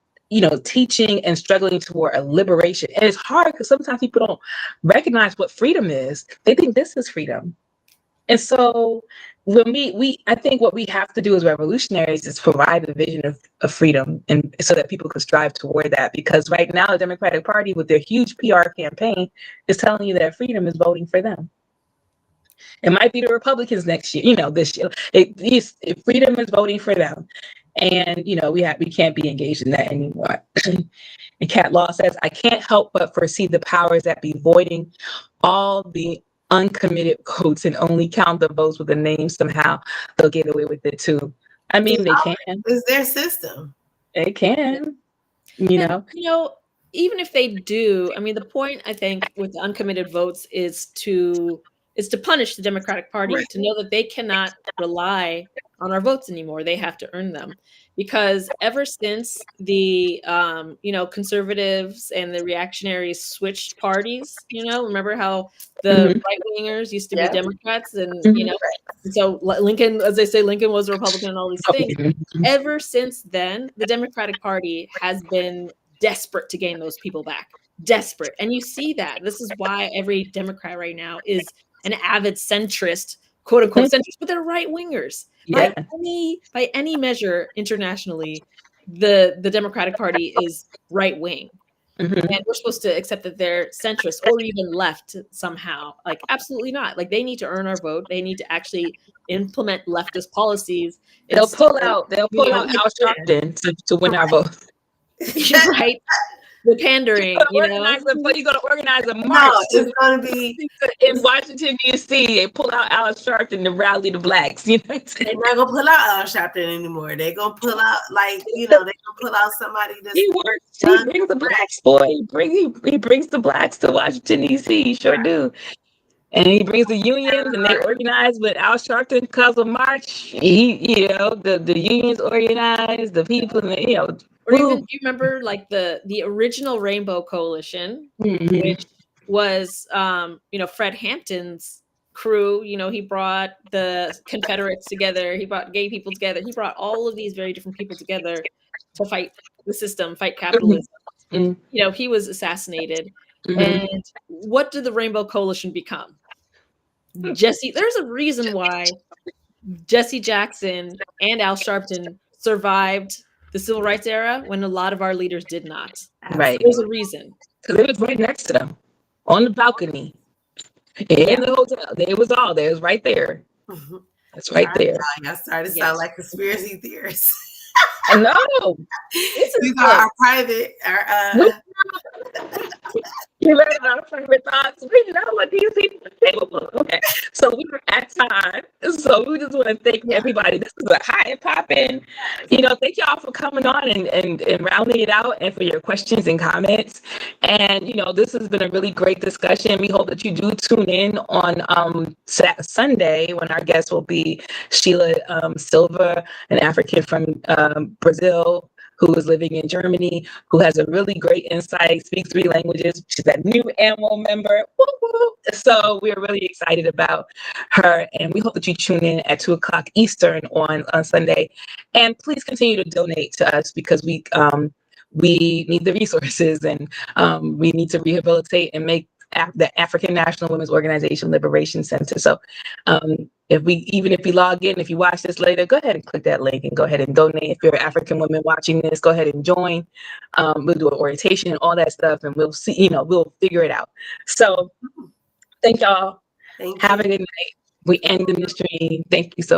teaching and struggling toward a liberation. And it's hard because sometimes people don't recognize what freedom is. They think this is freedom. And so when I think what we have to do as revolutionaries is provide a vision of freedom, and so that people can strive toward that. Because right now, the Democratic Party, with their huge PR campaign, is telling you that freedom is voting for them. It might be the Republicans next year, this year. Freedom is voting for them. And, we can't be engaged in that anymore. And Cat Law says, I can't help but foresee the powers that be voiding all the uncommitted votes and only count the votes with the name. Somehow they'll get away with it too. I mean, they can. It's their system. They can, And, even if they do, I mean, the point, I think, with the uncommitted votes is to punish the Democratic Party, to know that they cannot rely on our votes anymore. They have to earn them. Because ever since the, conservatives and the reactionaries switched parties, remember how the right-wingers used to be Democrats, and, so Lincoln, as they say, Lincoln was a Republican and all these things. Ever since then, the Democratic Party has been desperate to gain those people back. Desperate. And you see that. This is why every Democrat right now is an avid centrist, quote unquote centrist, but they're right wingers. Yeah. By any measure internationally, the Democratic Party is right wing. And we're supposed to accept that they're centrist or even left somehow. Like, absolutely not. Like, they need to earn our vote. They need to actually implement leftist policies. They'll pull out Al Sharpton to win our vote. Right. The pandering, you're going to organize a march. No, it's going to be in Washington, D.C. They pull out Al Sharpton to rally the blacks. They're not going to pull out Al Sharpton anymore. They're going to pull out, they're going to pull out somebody that's. He brings the blacks, boy. He brings the blacks to Washington, D.C. He sure do. And he brings the unions, and they organize with Al Sharpton because of March. The unions organize, the people, Or even, do you remember the original Rainbow Coalition, which was, Fred Hampton's crew? He brought the Confederates together. He brought gay people together. He brought all of these very different people together to fight the system, fight capitalism. He was assassinated. And what did the Rainbow Coalition become? There's a reason why Jesse Jackson and Al Sharpton survived the civil rights era when a lot of our leaders did not. Right. There's a reason. Because it was right next to them on the balcony in the hotel. It was all there. It was right there. It's right there. Y'all started to sound like conspiracy theorists. No. These are our private. You read our private thoughts. We know what these people are capable of. Okay. So we're at time. So we just want to thank everybody. This is a hot and popping. Thank y'all for coming on and rounding it out, and for your questions and comments. And this has been a really great discussion. We hope that you do tune in on Sunday, when our guest will be Sheila Silva, an African from Brazil, who is living in Germany, who has a really great insight, speaks 3 languages. She's a new AMWO member. Woo-hoo. So we're really excited about her. And we hope that you tune in at 2:00 Eastern on Sunday. And please continue to donate to us, because we need the resources, and we need to rehabilitate and make the African National Women's Organization Liberation Center. So if we log in, if you watch this later, go ahead and click that link and go ahead and donate. If you're an African woman watching this, go ahead and join. We'll do an orientation and all that stuff, and we'll see, we'll figure it out. So thank y'all. Have a good night. We end the mystery. Thank you so